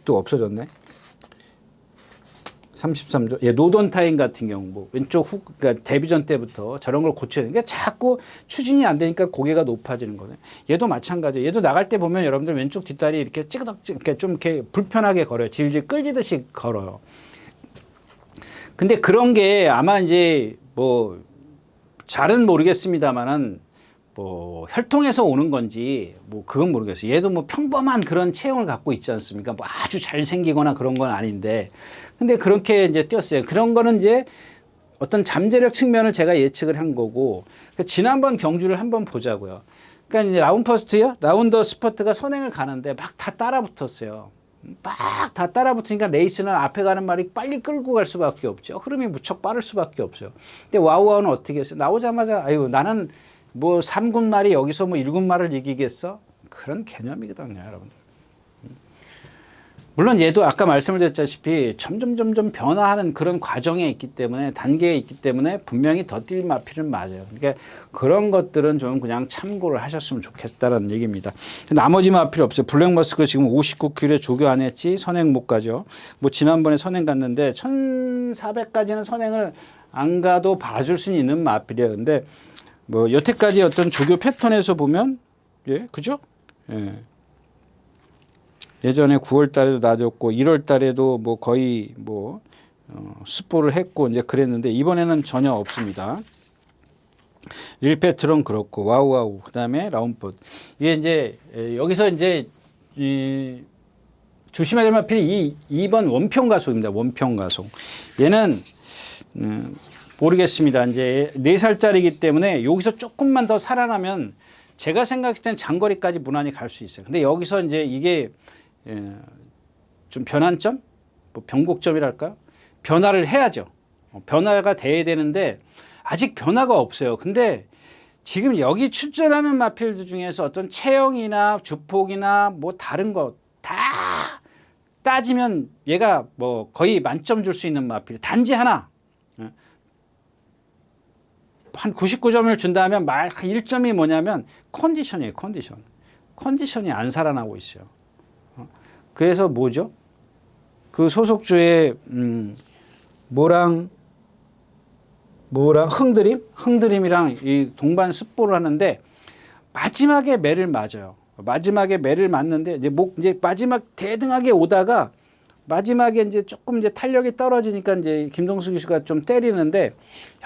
또 없어졌네. 33조. 노던 타임 같은 경우 뭐 왼쪽 그러니까 데뷔전 때부터 저런 걸 고쳐야 되니까 자꾸 추진이 안 되니까 고개가 높아지는 거네. 얘도 마찬가지예요. 얘도 나갈 때 보면 여러분들 왼쪽 뒷다리 이렇게 이렇게 좀 이렇게 불편하게 걸어요. 질질 끌리듯이 걸어요. 근데 그런 게 아마 이제 뭐 잘은 모르겠습니다만은 뭐 혈통에서 오는 건지 뭐 그건 모르겠어요. 얘도 뭐 평범한 그런 체형을 갖고 있지 않습니까? 뭐 아주 잘생기거나 그런 건 아닌데 근데 그렇게 이제 뛰었어요. 그런 거는 이제 어떤 잠재력 측면을 제가 예측을 한 거고 지난번 경주를 한번 보자고요. 그러니까 이제 라운더 스퍼트가 선행을 가는데 막 다 따라 붙었어요. 막 다 따라 붙으니까 레이스는 앞에 가는 말이 빨리 끌고 갈 수밖에 없죠. 흐름이 무척 빠를 수밖에 없어요. 근데 와우와우는 어떻게 했어요? 나오자마자 아유 나는 뭐 3군 말이 여기서 뭐 1군 말을 이기겠어? 그런 개념이거든요, 여러분. 물론 얘도 아까 말씀을 드렸다시피 점점 변화하는 그런 과정에 있기 때문에 단계에 있기 때문에 분명히 더 뛸 마필은 맞아요. 그러니까 그런 것들은 좀 그냥 참고를 하셨으면 좋겠다라는 얘기입니다. 나머지 마필 없어요. 블랙머스크 지금 59km에 조교 안 했지 선행 못 가죠. 뭐 지난번에 선행 갔는데 1400까지는 선행을 안 가도 봐줄 수 있는 마필이에요. 근데 뭐 여태까지 어떤 조교 패턴에서 보면 그죠? 예전에 9월 달에도 놔줬고 1월 달에도 뭐 거의 뭐 스포를 했고 이제 그랬는데 이번에는 전혀 없습니다. 릴패트론 그렇고 와우와우 그다음에 라운포드 이게 이제 여기서 이제 조심해야 될 마필이 2번 원평가속입니다. 원평가속 얘는 모르겠습니다. 이제 4살짜리이기 때문에 여기서 조금만 더 살아나면 제가 생각했을 때는 장거리까지 무난히 갈 수 있어요. 근데 여기서 이제 이게 좀 변환점, 뭐 변곡점이랄까요? 변화를 해야죠. 변화가 돼야 되는데 아직 변화가 없어요. 근데 지금 여기 출전하는 마필들 중에서 어떤 체형이나 주폭이나 뭐 다른 거 다 따지면 얘가 뭐 거의 만점 줄 수 있는 마필. 단지 하나. 한 99점을 준다면 1점이 뭐냐면 컨디션이에요. 컨디션이 안 살아나고 있어요. 그래서 뭐죠? 그 소속주의 뭐랑 흥드림이랑 이 동반 습보를 하는데 마지막에 매를 맞아요. 마지막에 매를 맞는데 이제 마지막 대등하게 오다가 마지막에 이제 조금 이제 탄력이 떨어지니까 이제 김동수 기수가 좀 때리는데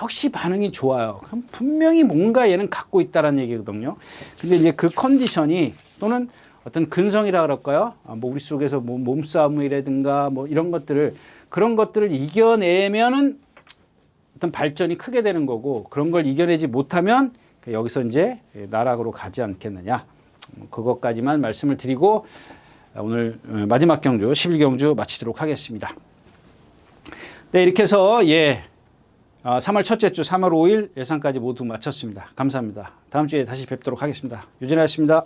역시 반응이 좋아요. 그럼 분명히 뭔가 얘는 갖고 있다라는 얘기거든요. 근데 이제 그 컨디션이 또는 어떤 근성이라 그럴까요? 뭐 우리 속에서 뭐 몸싸움이라든가 뭐 이런 것들을 그런 것들을 이겨내면은 어떤 발전이 크게 되는 거고 그런 걸 이겨내지 못하면 여기서 이제 나락으로 가지 않겠느냐. 그것까지만 말씀을 드리고 오늘 마지막 경주 11경주 마치도록 하겠습니다. 네, 이렇게 해서 3월 첫째 주 3월 5일 예상까지 모두 마쳤습니다. 감사합니다. 다음 주에 다시 뵙도록 하겠습니다. 유진아였습니다.